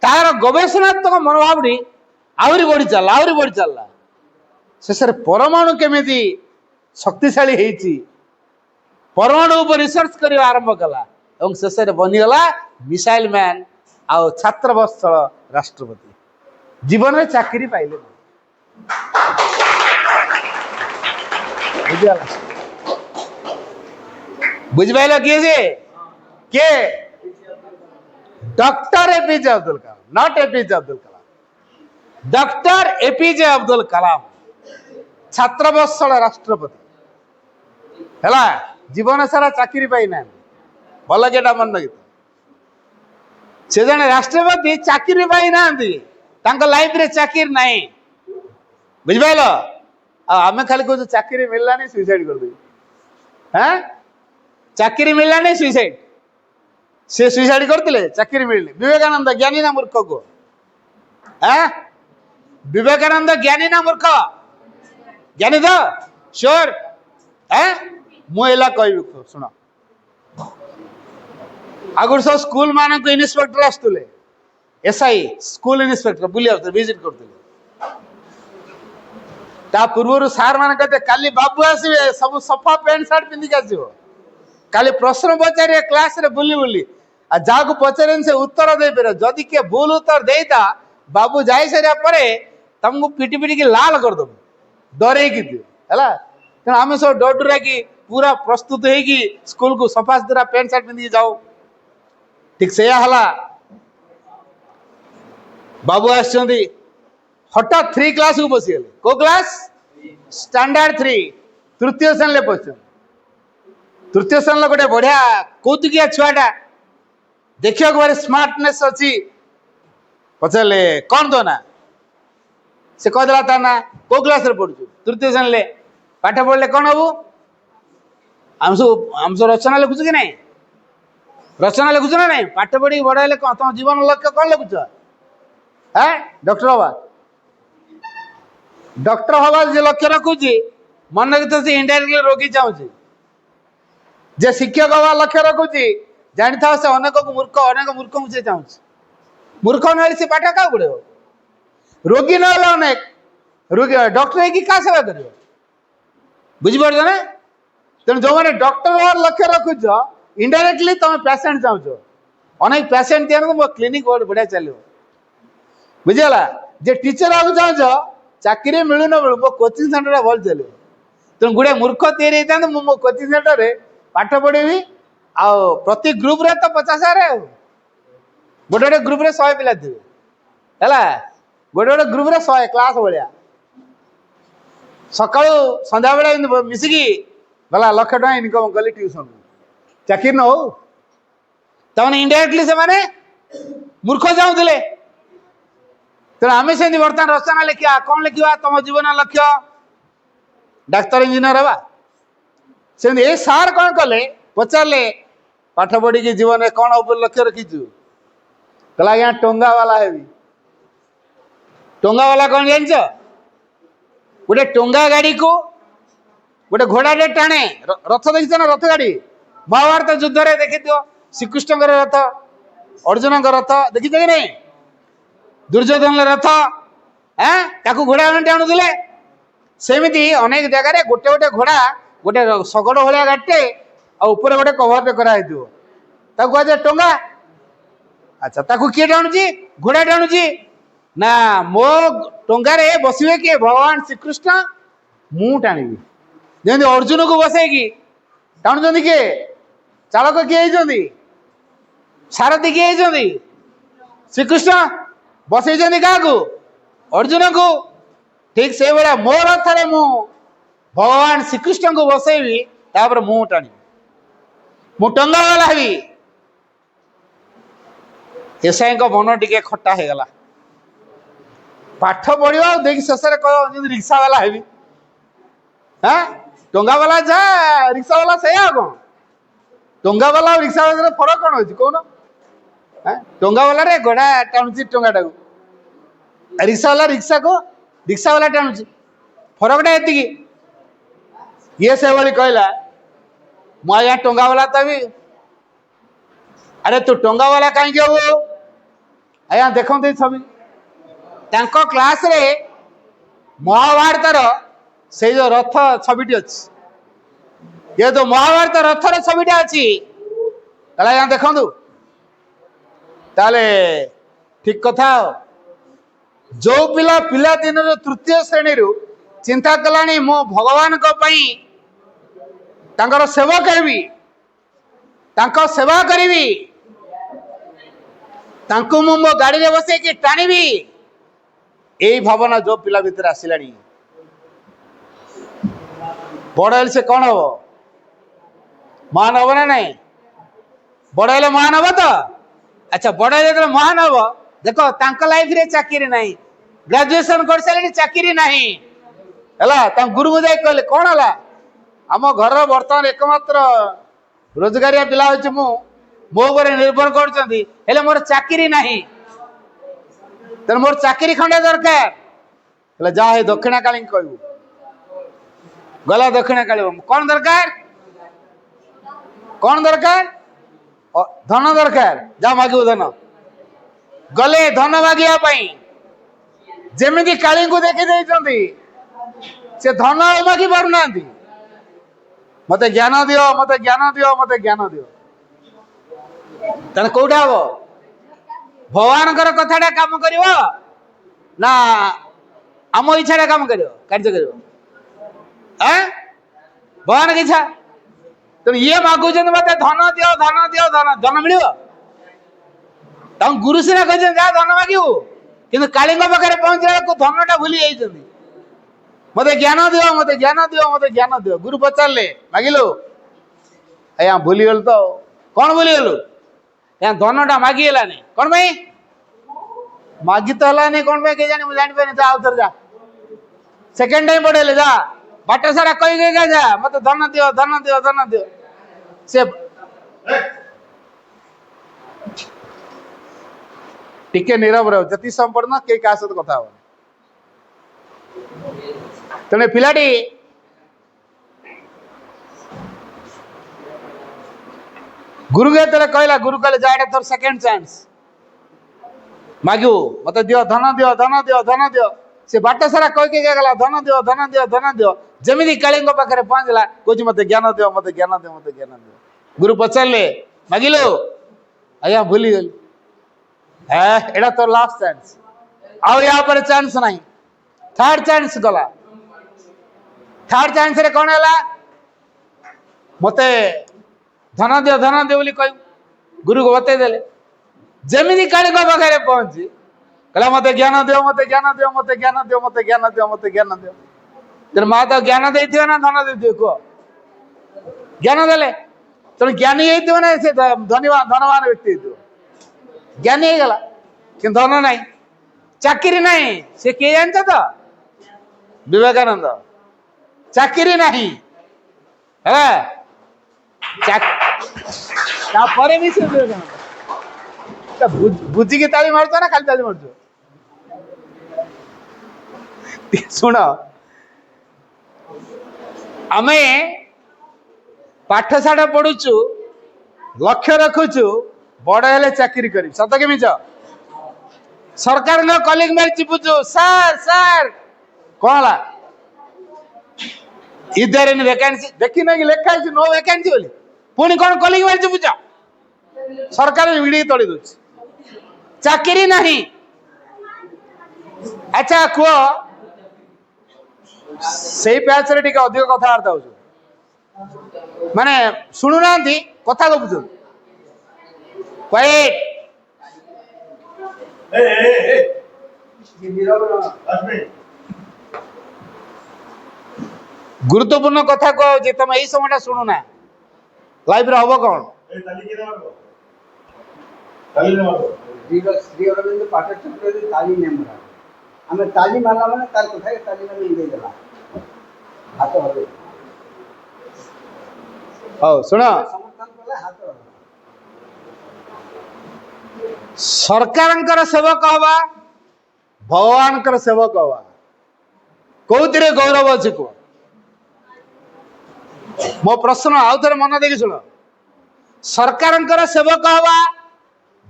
तार गवेषणात्मक मनोभाव आहरी बढ़ी चलला शेष परमाणु केमिति शक्तिशाली होती परमाणु उपर रिसर्च करने आरंभ कला और शेष बनीगला मिसाइल मैन आ छात्र वत्सल राष्ट्रपति जीवन में चाकरी पाइले बुझपाइल किए से के doctor APJ Abdul Kalam not APJ Abdul Kalam doctor APJ Abdul Kalam छात्र वत्सल राष्ट्रपति है जीवन सारा चाकरी पाई ना भल केटा मन लगे से जने राष्ट्रपति चाकरी पाई ना लाइफ रे चाकरी नहीं बुझपाइल आमे खाली कह चाकरी मिलला नहीं सुइसाइड कर दे हाँ चाकरी मिलला नहीं सुइसाइड से सुइसाइड करते चाकरी मिलनी विवेकानंद ज्ञानी ना मूर्ख को विवेकानंद ज्ञानी ना मूर्ख ज्ञानी तो श्योर मुला कह शुण आगुरी सब स्कूल मान को इन्स्पेक्टर आसुले एसआई स्कूल इन्स्पेक्टर बुले विजिट करते पूर्व सार मान कहते काली बाबू आसवे सब सफा पैंट सार्ट पिंधिक आसो काली प्रश्न पचारे क्लास रे बुली बुली आ जाको पचारे से उत्तर दे पारे जदि के भूल उत्तर देता बाबू जाई सारा परे तुमको पिटी पिटी की लाल कर दब डरे की है तेना आम सब डर डरा कि पूरा प्रस्तुत होगी स्कूल को सफा सुतरा पैंट सार्ट पिंधिक जाओ ठीक से बाबू आसछंती हठात 3 क्लास को बसीगले को क्लास स्टैंडर्ड 3 तृतीय श्रेणी पहुंच तृतीय श्रेणी गोटे बढ़िया कौतुकिया छुआटा देखिए बारे स्मार्टनेस अच्छी पचारे कौन तो ना से कहदेला ता ना को क्लास रे पढ़ु तृतीय श्रेणी पाठ पढ़ले कौन हबू आम सब रचना लिखुच कि नहीं रचना लिखुच ना नहीं पाठ पढ़ी बड़ हेले तुम जीवन लक्ष्य कौन लिखुच हाँ डॉक्टर हवा डॉक्टर हवा जे लक्ष्य रखुची मन रखी से इनडायरेक्टली रोगी चाहूँ जे शिक्षक हवा लक्ष्य रखुची जानी था से अनेक मूर्ख मुझे चाहूँ मूर्ख ना से पाठ क्या पढ़े रोगी ना अनेक रोगी डॉक्टर है कि क्या सेवा कर बुझीपार ना तेणु जो मैंने डॉक्टर हवार लक्ष्य रखुच इनडायरेक्टली तुम पेसेंट चाहूँ अनेक पेसेंट दिया मो क्लिनिक बहुत बढ़िया चलो बुझीगला जे टीचर हाँ चाहूँ चाकरी मिलू न मिलू मो कोचिंग सेंटर भल चलो तेणु गुड़े मूर्ख तैयारी था मो कोचिंग सेंटर में पाठ पढ़ेबी आ प्रति ग्रुप रे तो 50,000 गोटे गोटे ग्रुप रे 100 पिला थे है गोटे गोटे ग्रुप रे 100 क्लास भाया सका संध्या बेला मिसिकी गला 1,00,000 टका इनकम कली ट्यूशन चाकरी न हो तमें इनडायरेक्टली से माने मूर्ख चाहूले तेणु आम से बर्तमान रचना लिखा कौन लिखा तुम जीवन लक्ष्य डाक्तर इंजीनियर हवा से सार कौन कले पचारे पाठ पढ़ी की जीवन में कौन ऊपर लक्ष्य रखीचु कहला आज्ञा टोंगा वाला है टोंगा वाला कौन जान गोटे टोंगा गाड़ी को गोटे घोड़ाटे टाणे रथ देखी ना रथ गाड़ी महाभारत युद्ध में देखी श्रीकृष्ण रथ अर्जुन रथ देखी कि नहीं दुर्योधन रथ ताकू घोड़ा टाणुले सेमती अनेक जगह गोटे गोटे घोड़ा गोटे शगड़ भाया गाड़ीटे ऊपर गोटे कभरटे कराई कहुए टोंगा अच्छा ताकू किए टाणुची घोड़ा टाणुची ना मो टंगारे बसवे किए भगवान श्रीकृष्ण मु टाणीबी जमी अर्जुन को बसैकी टाणुचंदी किए चालक किए होती सारथी किए होती श्रीकृष्ण बसई क्या अर्जुन को ठीक से भाया मो रथ मु भगवान श्रीकृष्ण को बसैबी तापर मु टाणी मु टंगा वाला हेबी एसआई मन टिके खट्टा हो गला पाठ पढ़ा देखिए शेष रिक्शा वाला हेबी हाँ टंगा वाला जा रिक्शा वाला से कौन टंगा वाला और रिक्शा वाला फरक कौन हो कौन टंगा वाला रे घोड़ा टाणुची टंगा टाक रिक्शा वाला टाणुची फरकटा ये ये से भाई कहला मुझे टंगा वाला तभी अरे तू टंगा वाला कहीं हबू आया देखते छवि क्लास रे महाभारत से जो रथ छविटी अच्छी ये तो महाभारत रथर छविटा अच्छी आया देखु ताले ठीक कथा जो पिला पिला दिन तृतीय श्रेणी चिंता कलानी मो भगवान को पई तांकर सेवा करबी तांको सेवा करी तांको मो मो गाड़ी रे बसे कि टाणीबी यही भावना जो पिला भीतर आसिलानी बड़ हेले से कौन हम महान हम ना नहीं बड़ हेले महान हम तो अच्छा बड़ हेले महान हम देखो तांको लाइफ रे चाकरी नहीं ग्रेजुएशन कर सारे चाकरी नहीं है गुरु को जाए कहले कौन है आम घर बर्तमान एकमात्र रोजगारिया पिला हूँ मो ऊपर निर्भर कर मोर चाकरी नहीं तेना मोर चाकरी खंडे दरकार जा दक्षिणा काली कहू गला दक्षिणा काली कौन दरकार धन दरकार जा मागू धन गले धन मागिया जमी काली को देखी से धन मागी पार ना मत ज्ञान दियो मत ज्ञान दियो मत ज्ञान दियो तेना कौटा हम भगवान कथाटा काम कर ना आम इच्छा काम कर कार्य कर भगवान की इच्छा तेणु ये मागुच मत धन दियो धन दियो धन धन मिल गुरु सीना कहते जा धन मागू कि काली पाखे पहुंचला धनटा भूली जाइए मत ज्ञान दियो मत ज्ञान दियो मत ज्ञान दियो गुरु पचारे मागिलु आया भूलीगल तो कौन भूलीगलु या धनटा मागिलानी कौन भाई मागी तो है कौन भाई के जानी जानी जा आउ जा सेकेंड टाइम पढ़ेले जा बाट सारा कही जा मत धन दियो धन दियो धन दियो से टिके नीरव रहो जति संपन्न के का सहित कथा हो तेने पिलाटी गुरु के कहला गुरु कहले जा तोर सेकेंड चांस मागू मत दियो धन दियो धन दियो धन दियो से बाट सारा कह के गला धन दियो धन दियो धन दियो जमी काली पाखे पहुंचला कह मत ज्ञान दियो मत ज्ञान दियो मत ज्ञान दियो गुरु पचारे मागिलु आया भूली गल एटा तो लास्ट चांस आउ या पर चांस नहीं थर्ड चांस गला थर्ड चांस रे कौन है मते धन दियो बोली कह गुरु को बतई देले जमी काली पाखे पहुंची कहला मत ज्ञान दियो मत ज्ञान दियो मत ज्ञान दियो मत ज्ञान दियो मत ज्ञान दियो तेरे माँ तो ज्ञान दे ना धन दे कह ज्ञान देले तेणु ज्ञानी ना से धनवान व्यक्ति ज्ञानी गला कि धन नहीं चाकरी नहीं से किए जानते तो विवेकानंद चाकरी नहीं है भी से विवेकानंद बुझी की ताली मारछ ना खाली ताली मारछ शुण आमे पाठशाठ पढ़ुचु लक्ष्य रखुचु बड़ हेले चाकरी करी सत के मिछ सरकार न कलिंग मेल चिपुचु सर सर कौन इधर इन वैकेंसी देखी ना कि लेखा है नो वैकेंसी बोली पुणी कौन कलिंग मेल चिपुच सरकार भिड़ी तोड़ी दूसरी ଚାକିରି ନାହିଁ। ଆଚ୍ଛା କୁହ, ସେଇ ପ୍ୟାଚରେ ଟିକେ ଅଧିକ କଥାବାର୍ତ୍ତା ହଉଛୁ, ମାନେ ଶୁଣୁନାହାନ୍ତି, କଥା ଗପୁଛୁ। କ୍ୱାଇଟ୍। ଗୁରୁତ୍ୱପୂର୍ଣ୍ଣ କଥା କୁହାଉଛି, ତମେ ଏଇ ସମୟଟା ଶୁଣୁନା। ଲାଇଫରେ ହବ କଣ? ଶ୍ରୀ ଅରବିନ୍ଦ ପାଠଚକ୍ରରେ ତାଳି ନେମରା, ଆମେ ତାଳି ମାରଲା ମାନେ ତାର କଥା ତାଳି ମାନେ ଦେଇଦେଲା ହାତ ହବେ। ହଉ ଶୁଣ, ସମର୍ଥନ କଲେ ହାତ ହବ। ସରକାରଙ୍କର ସେବକ ହବା, ଭଗବାନଙ୍କର ସେବକ ହବା, କୋଉଥିରେ ଗୌରବ ଅଛି କୁହ? ମୋ ପ୍ରଶ୍ନ ଆଉ ଥରେ ମନ ଦେଇକି ଶୁଣ। ସରକାରଙ୍କର ସେବକ ହବା,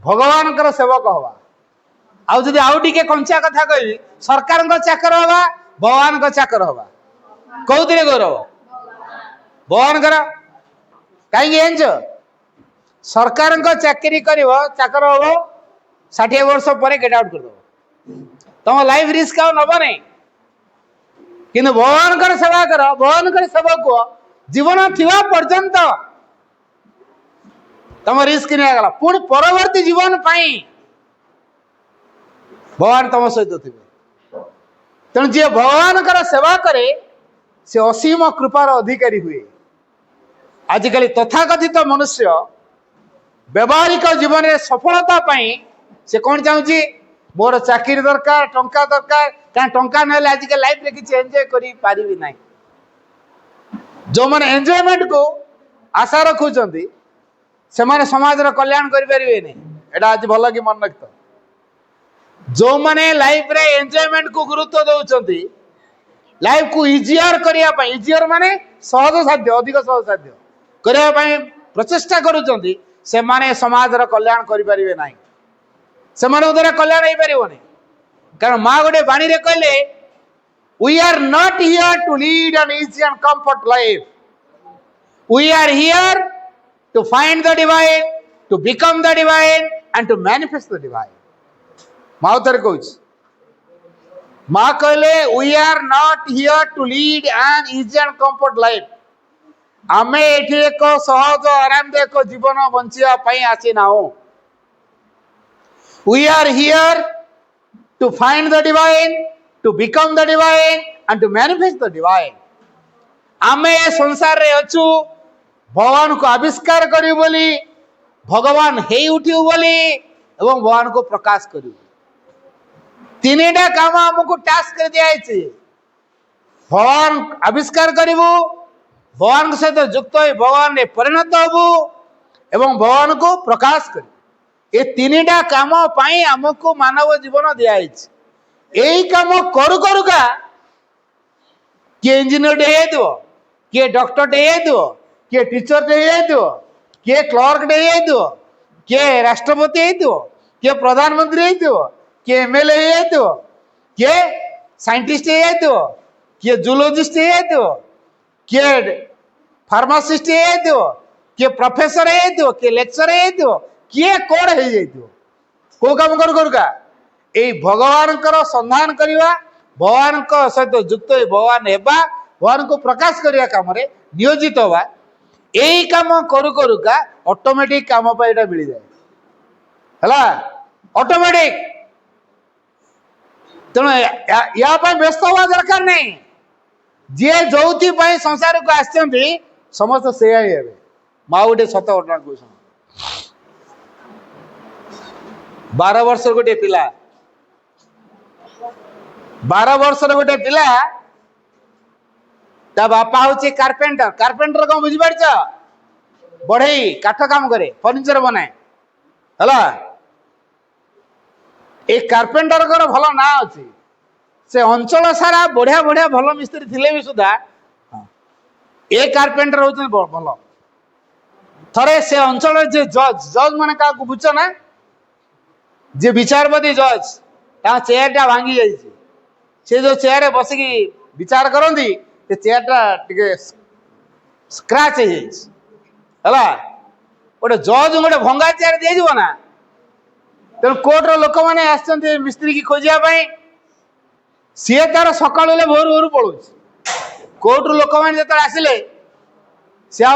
ଭଗବାନଙ୍କର ସେବକ ହବା, ଆଉ ଯଦି ଆଉ ଟିକେ କଞ୍ଚା କଥା କହିବି, ସରକାରଙ୍କ ଚାକର ହବା, ଭଗବାନଙ୍କ ଚାକର ହବା, କୋଉଥିରେ ଗୌରବ? ଭଗବାନଙ୍କର। କାହିଁକି ଜାଣିଛ? ସରକାରଙ୍କ ଚାକିରି କରିବ, ଚାକର ହବ, 60 ବର୍ଷ ପରେ ଗେଟ୍ ଆଉଟ୍ କରିଦବ, ତମ ଲାଇଫ ରିସ୍କ ଆଉ ନବ ନାହିଁ। କିନ୍ତୁ ଭଗବାନଙ୍କର ସେବା କର, ଭଗବାନଙ୍କର ସେବା କୁହ, ଜୀବନ ଥିବା ପର୍ଯ୍ୟନ୍ତ ତମ ରିସ୍କ ନିଆଗଲା, ପୁଣି ପରବର୍ତ୍ତୀ ଜୀବନ ପାଇଁ ଭଗବାନ ତମ ସହିତ ଥିବେ। ତେଣୁ ଯିଏ ଭଗବାନଙ୍କର ସେବା କରେ ସେ ଅସୀମ କୃପାର ଅଧିକାରୀ ହୁଏ। ଆଜିକାଲି ତଥାକଥିତ ମନୁଷ୍ୟ ବ୍ୟବହାରିକ ଜୀବନରେ ସଫଳତା ପାଇଁ ସେ କଣ ଚାହୁଁଛି? ମୋର ଚାକିରି ଦରକାର, ଟଙ୍କା ଦରକାର, କାରଣ ଟଙ୍କା ନହେଲେ ଆଜିକାଲି ଲାଇଫରେ କିଛି ଏନ୍ଜୟ କରିପାରିବି ନାହିଁ। ଯୋଉମାନେ ଏନ୍ଜୟମେଣ୍ଟକୁ ଆଶା ରଖୁଛନ୍ତି ସେମାନେ ସମାଜର କଲ୍ୟାଣ କରିପାରିବେନି। ଏଟା ଆଜି ଭଲ କି ମନେ ରଖିଥ। ଯୋଉମାନେ ଲାଇଫରେ ଏନ୍ଜୟମେଣ୍ଟକୁ ଗୁରୁତ୍ୱ ଦଉଛନ୍ତି, ଲାଇଫକୁ ଇଜିଅର କରିବା ପାଇଁ, ଇଜିଅର ମାନେ ସହଜ ସାଧ୍ୟ, ଅଧିକ ସହଜ ସାଧ୍ୟ କରିବା ପାଇଁ ପ୍ରଚେଷ୍ଟା କରୁଛନ୍ତି, ସେମାନେ ସମାଜର କଲ୍ୟାଣ କରିପାରିବେ ନାହିଁ। ସେମାନଙ୍କ ଦ୍ୱାରା କଲ୍ୟାଣ ହେଇପାରିବନି। କାରଣ ମା ଗୋଟେ ବାଣୀରେ କହିଲେ, we are not here to lead an easy and comfort life. We are here to find the divine, to become the divine and to manifest the divine. ମା ଉତ୍ତର କହୁଛି, ମା କହିଲେ we are not here to lead an easy and comfort life. ଆମେ ଏଠି ଏକ ସହଜ ଆରାମଦାୟକ ଜୀବନ ବଞ୍ଚିବା ପାଇଁ ଆସିନାହୁଁ। We are here to find the divine, to become the divine and to manifest the divine. ଆମେ ଏ ସଂସାରରେ ଅଛୁ ଭଗବାନଙ୍କୁ ଆବିଷ୍କାର କରିବୁ ବୋଲି, ଭଗବାନ ହେଇ ଉଠିବୁ ବୋଲି ଏବଂ ଭଗବାନଙ୍କୁ ପ୍ରକାଶ କରିବୁ। ତିନିଟା କାମ ଆମକୁ ଟାସ୍କ କରି ଦିଆଯାଇଛି। ଭଗବାନ ଆବିଷ୍କାର କରିବୁ, ଭଗବାନଙ୍କ ସହିତ ଯୁକ୍ତ ହୋଇ ଭଗବାନରେ ପରିଣତ ହବୁ ଏବଂ ଭଗବାନଙ୍କୁ ପ୍ରକାଶ କରିବୁ। ଏ ତିନିଟା କାମ ପାଇଁ ଆମକୁ ମାନବ ଜୀବନ ଦିଆଯାଇଛି। ଏଇ କାମ କରୁ କରୁକା କିଏ ଇଞ୍ଜିନିୟରଟେ ହେଇଯାଇଥିବ, କିଏ ଡକ୍ଟରଟେ ହେଇଯାଇଥିବ, କିଏ ଟିଚରଟେ ହେଇଯାଇଥିବ, କିଏ କ୍ଲର୍କଟେ ହେଇଯାଇଥିବ, କିଏ ରାଷ୍ଟ୍ରପତି ହେଇଥିବ, କିଏ ପ୍ରଧାନମନ୍ତ୍ରୀ ହେଇଥିବ, କିଏ MLA ହେଇଯାଇଥିବ, କିଏ ସାଇଣ୍ଟିଷ୍ଟ ହେଇଯାଇଥିବ, କିଏ ଜୁଲୋଜିଷ୍ଟ ହେଇଯାଇଥିବ, କିଏ ଫାର୍ମାସିଷ୍ଟ ହେଇଯାଇଥିବ, କିଏ ପ୍ରଫେସର ହେଇଯାଇଥିବ, କିଏ ଲେକ୍ଚର ହେଇଯାଇଥିବ, କିଏ କଣ ହେଇଯାଇଥିବ। କୋଉ କାମ କରୁ କରୁକା ଏଇ ଭଗବାନଙ୍କର ସନ୍ଧାନ କରିବା, ଭଗବାନଙ୍କ ସହିତ ଯୁକ୍ତ ହୋଇ ଭଗବାନ ହେବା, ଭଗବାନଙ୍କୁ ପ୍ରକାଶ କରିବା କାମରେ ନିୟୋଜିତ ହେବା। ଏଇ କାମ କରୁ କରୁକା ଅଟୋମେଟିକ କାମ ପାଇଁ ଏଇଟା ମିଳିଯାଏ, ହେଲା, ଅଟୋମେଟିକ। ତେଣୁ ୟା ପାଇଁ ବ୍ୟସ୍ତ ହବା ଦରକାର ନାହିଁ। ଯିଏ ଯୋଉଥିପାଇଁ ସଂସାରକୁ ଆସିଛନ୍ତି ସମସ୍ତେ ସେଇଆ ହିଁ ହେବେ। ମା ଗୋଟେ ସତ ଘଟଣା କହୁଛ। 12 ବର୍ଷର ଗୋଟେ ପିଲା, 12 ବର୍ଷର ଗୋଟେ ପିଲା, ତା ବାପା ହଉଛି କାର୍ପେଣ୍ଟର। କାର୍ପେଣ୍ଟର କଣ ବୁଝିପାରୁଛ? ବଢେଇ, କାଠ କାମ କରେ, ଫର୍ଣ୍ଣିଚର ବନାଏ, ହେଲା। এই କାର୍ପେଣ୍ଟରଙ୍କର ଭଲ ନାଁ ଅଛି। ସେ ଅଞ୍ଚଳ ସାରା ବଢିଆ ବଢିଆ ଭଲ ମିସ୍ତ୍ରୀ ଥିଲେ ବି ସୁଦ୍ଧା ଏ କାର୍ପେଣ୍ଟର ହଉଛନ୍ତି ଭଲ। ଥରେ ସେ ଅଞ୍ଚଳର ଯେ ଜଜ୍ ମାନେ କାହାକୁ ବୁଝୁଛ ନା, ଯେ ବିଚାରପତି ଜଜ୍, ତାଙ୍କ ଚେୟାରଟା ଭାଙ୍ଗି ଯାଇଛି। ସେ ଯୋଉ ଚେୟାରରେ ବସିକି ବିଚାର କରନ୍ତି, ସେ ଚେୟାରଟା ଟିକେ ସ୍କ୍ରାଚ ହେଇଯାଇଛି, ହେଲା। ଗୋଟେ ଜଜ୍ ଗୋଟେ ଭଙ୍ଗା ଚେୟାର ଦିଆଯିବ ନା, तेणु कोर्टर लोक मैंने मिस्त्री की खोजा सी तार सका भोर भोर पड़ो कोर्टर लोक मैंने जो आसिले सी आ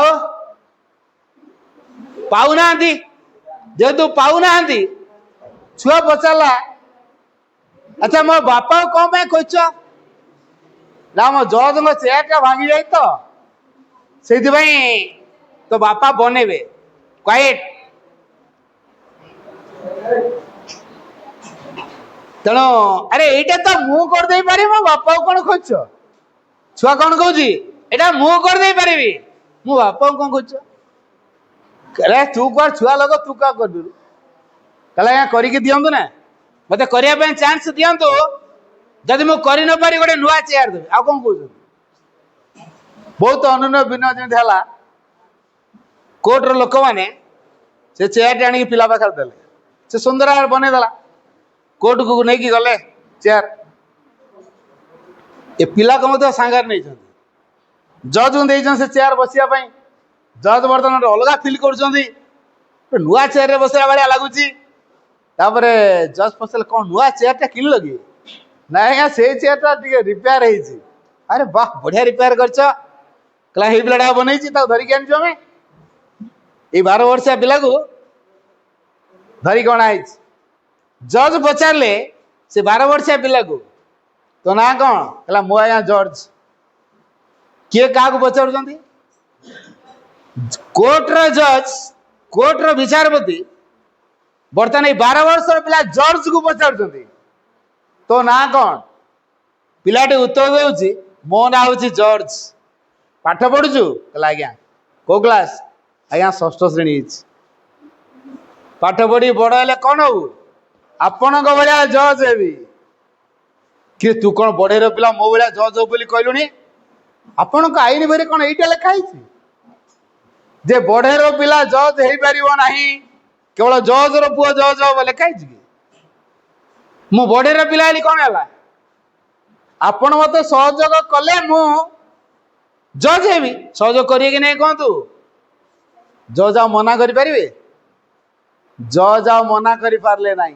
पाऊना जेहेतु पाऊना छुआ पचारा अच्छा मो बापा कौन खोज ना मो जज चेयर टा भांगी जाए तो से तो बापा बनेबे क्वाइट तेणु अरे एटा तो मु कर दे पारि मो बापा कौन खोज छुआ कौन कहूँ एटा मु कर दे पारि मो बापा कौन खोज अरे तू कर छुआ लोग तू क्या कर दू कहला करके दिंतु ना मत करने चांस दिंतु जदि मुझे कर न पारि गोटे नुआ चेयर देवी आ कौन कह बहुत अनुनय विनय जमी है कोर्टर लोक मैंने से चेयर टी आनिक पिला पाखे देले से सुंदर भाव बनईदेला कोर्ट को नहीं गले चेयर ए पिला को मत सांगार नहीं जज को से चेयर बसिया जज बर्तमान अलग फिल कर नुआ चेयर बसला भाया लगुच जज पचारे कौन नुआ चेयर टा किन लगे ना आज्ञा से चेयर टा रिपेयर हो अरे वाह बढ़िया रिपेयर कर पिलाटा बनई धरिक आनी आम ये 12 वर्षिया पिला को धरिक अणाई जज पचारे से 12 वर्षिया पिला को तो ना कौन कहला मो आज्ञा जज किए क्या पचार कोर्टर जज कोर्टर विचारपति बर्तमान 12 वर्ष पिला जज को पचार तो ना कौन पिलाटी उत्तर दे मो ना हूँ जज पाठ पढ़ुचु कहला आज्ञा को क्लास आज्ञा 6ठ श्रेणी पाठ पढ़ी बड़ हेले कौन हूँ आपण भाया जज हेबी कि तू कौन बड़े पिला मो भाया जज हो बोली कहलुनी आपण आईन बही कौन यहीटा लिखाई जे बड़े पिला जज हो पार ना केवल जज रुआ जज हम लिखाई कि मु बड़े पिला कौन है आपण मत सहयोग कले मु जज हेबी सहयोग करिए कि नहीं कहतु जज आ मना करें जज आ मना कर पारे ना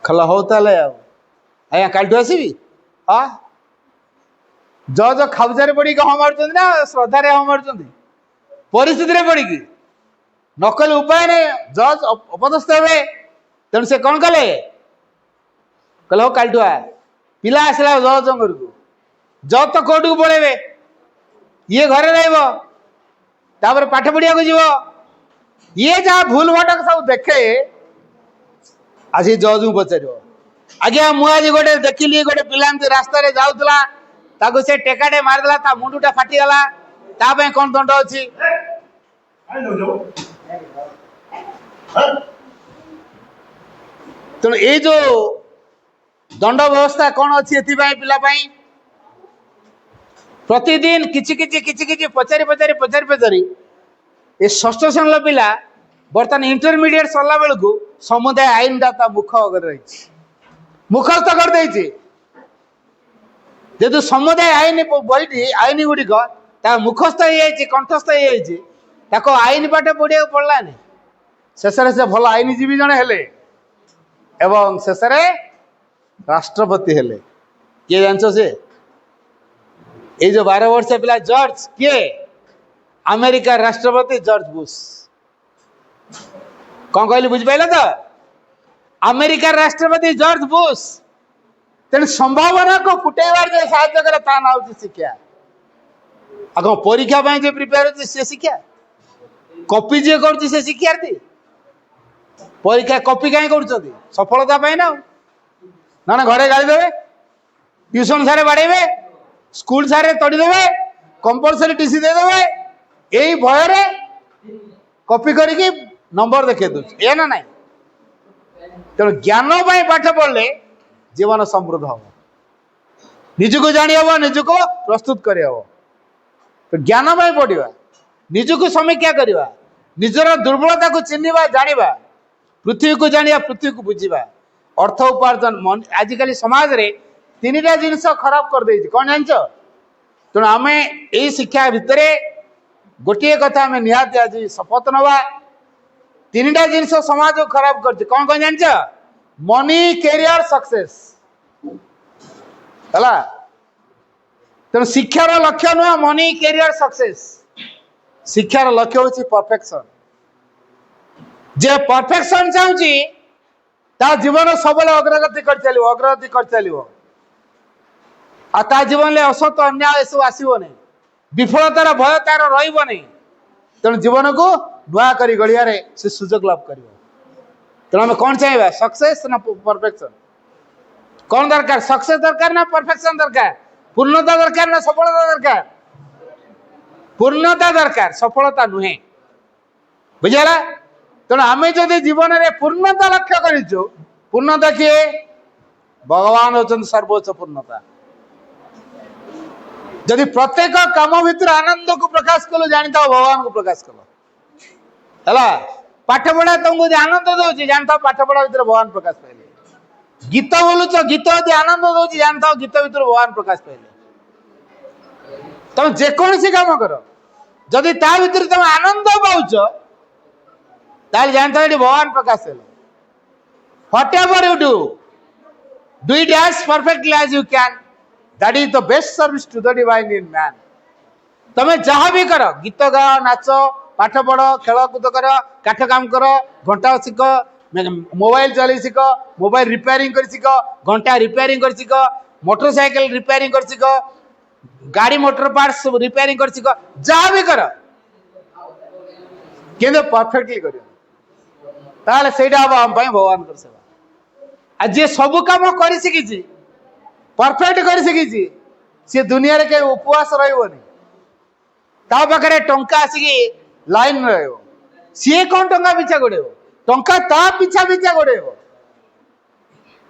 खला हो आज्ञा कालू आसबि हाँ जज खाबुचारे पड़ी हाँ मार्च ना श्रद्धार हाँ मार्च परिस्थिति पड़ी नकल उपाय नहीं जज अपदस्थ हे तेणु से कौन कले कहले हो कालू आ पिला आसला जज घर को जज तो कोर्ट को पड़े ये घरे रहा पाठ पढ़िया जीव ये जहाँ भूल भटक सब देखे आज जज को पचार आज्ञा मुझे गोटे देखिली गोटे पिला रास्ता जाऊला से टेकाटे मारिदेला मुंडुटा फाटीगला ताप कौन दंड अच्छी तेणु ये जो दंड व्यवस्था कौन अच्छी पिला प्रतिदिन किछि पचारि पचारि ये 6ठ श्रेणी पिला बर्तमान इंटरमीडिएट सरला बेलू को समुदाय आईन टा मुख रही मुखस्थ कर जेहेतु समुदाय आईन बही आईन गुड़िक मुखस्थ हो कंठस्थ हो आईन पाठ पढ़िया पड़लानी शेष से भल आईनजीवी जड़े हेले एवं शेष राष्ट्रपति हेले किए जान से ये जो 12 वर्ष पिला जॉर्ज किए अमेरिका राष्ट्रपति जॉर्ज बुश कौन कहली बुझिपाल तो अमेरिका राष्ट्रपति जॉर्ज बुश तेणु संभावना को फुटेबार जो साहाय्य करे ता ना हूँ शिक्षा आग परीक्षा जो प्रिपेयर होती सी शिक्षा कॉपी जी कर शिक्षार्थी परीक्षा कॉपी कहीं कर सफलता ना ना घरे गाड़ी देवे ट्यूशन सारे बाड़े स्कूल सारे तड़ीदे कंपलसरी टीसी देदेवे यही भय कॉपी करके नंबर देखे दूसरे ना ना तेणु ज्ञान पाठ पढ़ले जीवन समृद्ध हम निजक जानी हम निजक प्रस्तुत कर तो ज्ञान पढ़ा निजक समीक्षा करवा निजर दुर्बलता को चिन्हवा जाना पृथ्वी को जाना पृथ्वी को बुझा अर्थ उपार्जन आजिकल समाज रे 3टा जिनस खराब कर दे कौन जान तेणु आम यही शिक्षा भितर गोटे कथा आम निहाती आज शपथ नवा तीनटा जिनिस समाज को खराब करछि कौन कौन जानछ मनी कैरियर सक्सेस हला तेणु शिक्षार लक्ष्य नुह मनी कैरियर सक्सेस शिक्षार लक्ष्य होछि परफेक्शन जे परफेक्शन चाहूची ता जीवन सबले अग्रगति कर चलिबो आ ता जीवन ले असत अन्याय सब आसीबो नै विफलतार भय तार रहिबो नै तेणु जीवन को नुआ करी गड़िया रे से सुजोग लाभ करिवो तेणु हम कौन चाहिए सक्सेस ना परफेक्शन कौन दरकार सक्सेस दरकार ना परफेक्शन दरकार पूर्णता दरकार ना सफलता दरकार पूर्णता दरकार सफलता नुहे बुझला तेणु आम जदि जीवन में पूर्णता लक्ष्य करूँ पूर्णता किए भगवान होचन सर्वोच्च पूर्णता जदि प्रत्येक काम भितर आनंद को प्रकाश कल जानता भगवान को प्रकाश कल है पाठ पढ़ा तुमको आनंद दौर जानता पाठ पढ़ा भीतर भगवान प्रकाश पाइले गीत बोलुच गीत यदि आनंद दौर जानता गीत भीतर भगवान प्रकाश पाइले तुम जेकोसी काम कर जदि ता भीतर तुम आनंद पाउच ताल जानता है भगवान प्रकाश है whatever you do it as perfectly as you can that is the best service to the divine in man तमे जहाँ भी कर गीत गा नाच पाठ पढ़ खेल कूद कर काठ काम कर घंटा शिख मोबाइल चलाई शिख मोबाइल रिपेयरिंग कर शिख घंटा रिपेयरिंग कर शिख मोटरसाइकिल रिपेयरिंग कर शिख गाड़ी मोटर पार्ट्स रिपेयरिंग कर शिख जहाँ भी कर किंतु परफेक्टली कर ताले सेटा हम हम भगवान कर सेवा आज जे सब काम कर शिखी परफेक्ट कर शिखी सी दुनिया रे के उपवास रही ता पाखे टंका आसिकी लाइन रही सी कौन टंका पिछा गोड़े टंका ता पिछा पिछा गोड़े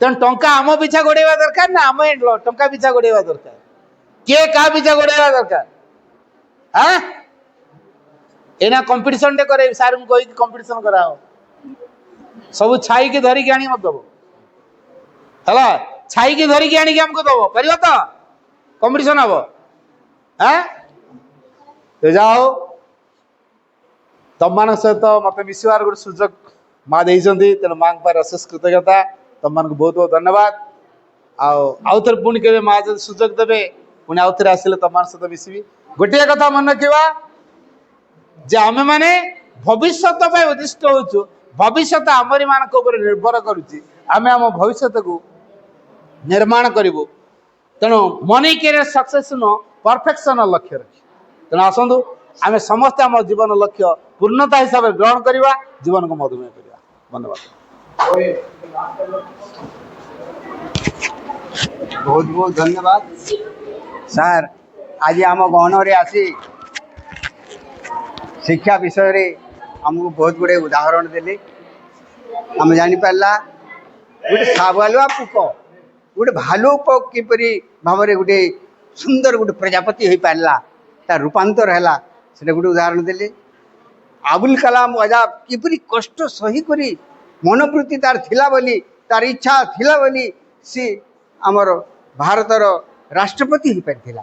तेन टंका आम पिछा गोड़ेवा दरकार ना आम टंका पिछा गोड़ेवा दरकार किए क्या पिछा गोड़ेवा दरकार हाँ एना कंपटीशन टे करे सार को कही कंपटीशन कराओ सब छाई के धरिकी आनी मत दबो है छाई की धरिकी आनी हमको दबो कर तो कंपटीशन हम हाँ तो जाओ तुम मान सहित मत मिसवार गोटे सुजोग माँ देती तेणु माँ पर अशेष कृतज्ञता तुम मान बहुत बहुत धन्यवाद आउ थे पुणी के माँ जो सुजोग देवे पुणी आउ थे आसिले तुम सहित मिसबी गोटे कथा मन रखा जे आमे माने भविष्य उद्दिष्ट होचु भविष्य आमरी मान निर्भर करुच्ची आम आम भविष्य को निर्माण करूँ तेणु मनी कैरियर सक्सेस नो परफेक्शन लक्ष्य रखी तेणु आसतु आम समस्त आम जीवन लक्ष्य पूर्णता हिसाब से ग्रहण करवा जीवन को मधुमेह करवा धन्यवाद बहुत बहुत धन्यवाद सार आज आम गहन आसी शिक्षा विषय रे हमको बहुत गुड़े उदाहरण देले आम जानीपारा गोटे साबुआ पुक गोटे भालू पुक किपरि भाव में गोटे सुंदर गोटे प्रजापति हो पारा तार रूपांतर है से गोटे उदाहरण देले अबुल कलाम आजाद किपरि कष्ट सही करी मनोवृत्ति तार थिला बोली तार इच्छा थिला बोली सी आमर भारतर राष्ट्रपति हो पारिथिला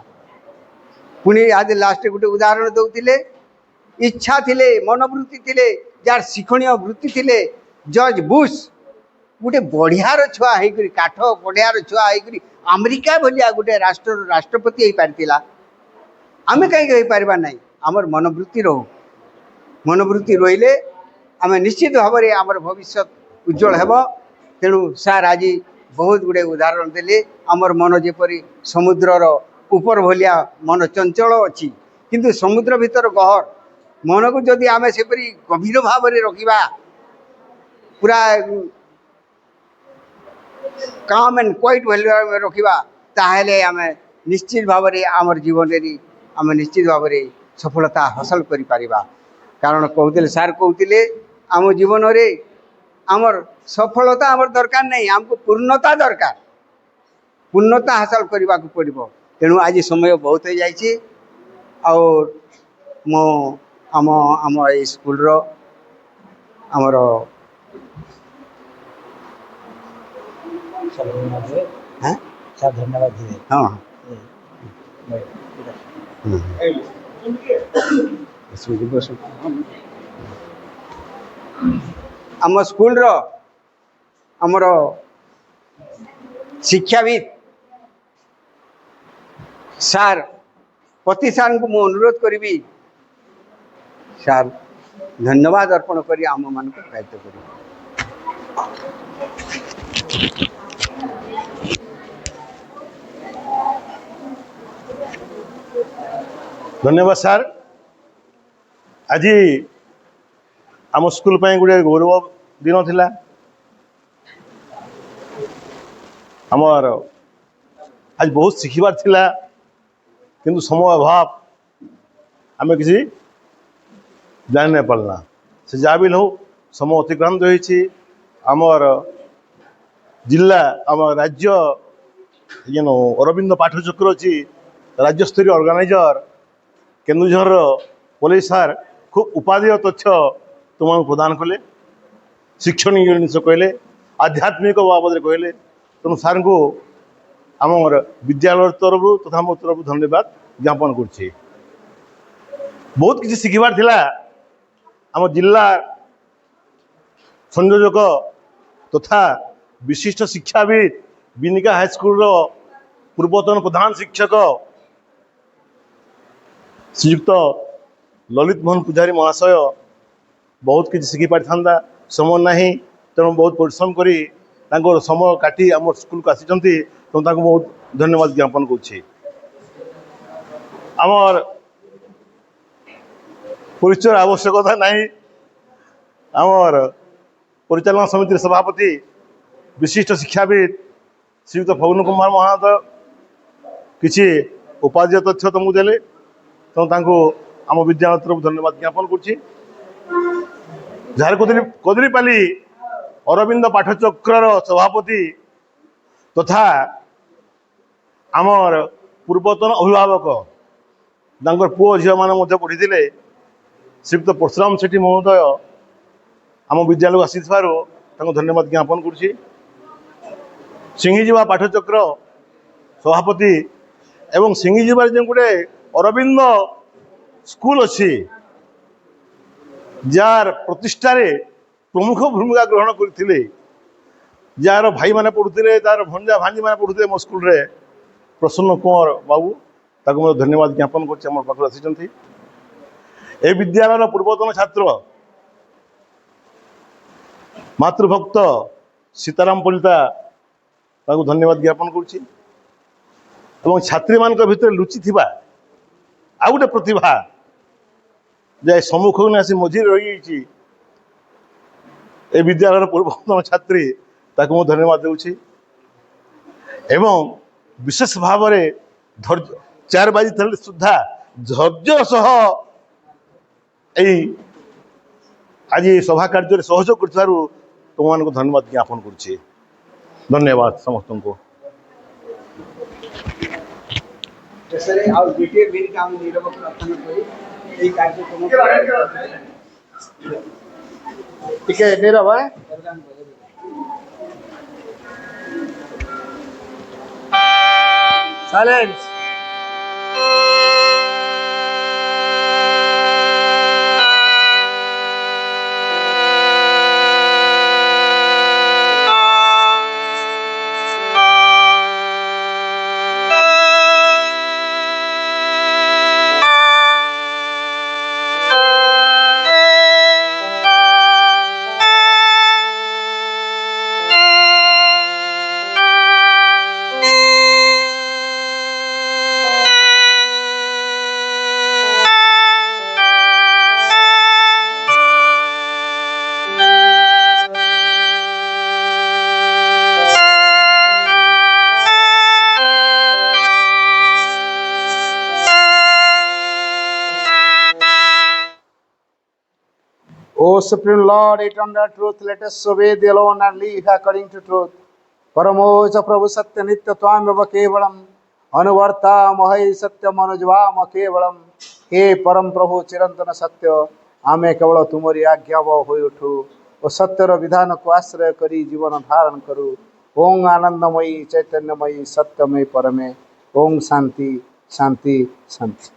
पुणी आज लास्ट गोटे उदाहरण दौले इच्छा थिले मनोवृत्ति थिले जार शिक्षणीय वृत्ति थिले जॉर्ज बुश गोटे बढ़ियार छुआ होकर काठ बढ़ियार छुआ होकर अमेरिका भलिया गोटे राष्ट्र राष्ट्रपति हो पारिथिला आमे कहीं पारिबा नहीं आमर मनोवृत्ति रो मनोवृत्ति रहिले आमे निश्चित भाव में आमर भविष्य उज्जवल हेब तेणु सार आज बहुत गुड़े उदाहरण देले आमर मन जेपरी समुद्रर ऊपर भलिया मन चंचल अच्छी किंतु समुद्र भीतर गहर मन को जदि आमे सेपरी गभीर भाव में रखा पूरा काम एंड क्वाइट वैल्यू में रखा ताहले आमे निश्चित भाव में आमर जीवन में आम निश्चित भाव में सफलता हासिल करिपारिबा कारण कहते सार कहते आम जीवन रे आमर सफलता आमर दरकार नहीं आमको पूर्णता दरकार पूर्णता हासिल करने को पड़ो तेणु आज समय बहुत हो जाइए और मो आम आम ए स्कूल रो आमर हाँ धन्यवाद हाँ बस आम स्कूल रो आमर शिक्षाविद सार पति सार को मु अनुरोध करी सार धन्यवाद अर्पण करी आम मान दायित्व करी। धन्यवाद सर। आज आम स्कूल पे गोटे गौरव दिन थिला। आमर आज बहुत शिखबार थिला किंतु समय अभाव आम किसी जान नहीं पारना से जहाँ भी हो समय अतिक्रांत होती आमर जिला आम राज्य अरविंद पाठचक्र अच्छी राज्य स्तरीय ऑर्गेनाइजर केन्दुझर पुलिस सार खूब उपादेय तथ्य तुम प्रदान कले शिक्षणीय जिन कहले आध्यात्मिक बाबद कहले तेणु सार को आम विद्यालय तरफ तथा मो तरफ धन्यवाद ज्ञापन कर बहुत किसी शिखबार थिला। आम जिला संयोजक तथा विशिष्ट शिक्षाविद बिनिका हाईस्कल पूर्वतन प्रधान शिक्षक श्रीयुक्त ललित मोहन पूजारी महाशय बहुत किसी शिखि पारि था समय नहीं तेणु बहुत परिश्रम करी समय काटी आम स्कूल को आसी तेणु बहुत धन्यवाद ज्ञापन कर आमर परिचय आवश्यकता नहीं। आमर परिचालना समिति सभापति विशिष्ट शिक्षाविद श्रीयुक्त फगुन कुमार महातो किसी उपादेय तथ्य तुमको देले तेणु आम विद्यालय तरफ धन्यवाद ज्ञापन कर कदलीपाली अरविंद पाठचक्र सभापति तथा आमर पूर्वतन अभिभावक पुओ झील मैंने पढ़ी श्रीयुक्त परशुराम सेठी महोदय आम विद्यालय आसी धन्यवाद ज्ञापन कर सिंगीजीवा पाठचक्र सभापति एवं सिंगीजीवा जो गोटे अरविंद स्कूल अच्छी जार प्रतिष्ठार प्रमुख भूमिका ग्रहण करते जार भाई मैंने पढ़ुते तार भंजा भांजी मैंने पढ़ुते मो स्कूल रे प्रसन्न कुमार बाबू ताको धन्यवाद ज्ञापन कर आसी ए विद्यालय पूर्वतन छात्र मातृभक्त सीताराम पलिता ताको धन्यवाद ज्ञापन कर छात्री मान भीतर लुचि थिबा आ गोटे प्रतिभा जे सम्मुख ने आसी मझी रही ए विद्यालय पूर्वतन छात्री ताको मो धन्यवाद देउछि एवं विशेष भाव में धैर्य 4 बाजी सुधा धैर्य सह आज सभा कार्य सहयोग कर तुम धन्यवाद ज्ञापन कर धन्यवाद समस्त को। Silence. O Supreme Lord, eternal truth, let us obey thee alone and live according to truth. Paramoja Prabhu Satya Nitya Twam Eva Kevalam Anuvarta Mahai Satya Manujvam Kevalam हे परम प्रभु चिरंतन सत्य आमे केवल तुमरी आज्ञाव हो उठू और सत्यर विधान को आश्रय करी जीवन धारण करू। ओं आनंदमयी चैतन्यमयी सत्यमयी परमे ओं शांति शांति शांति।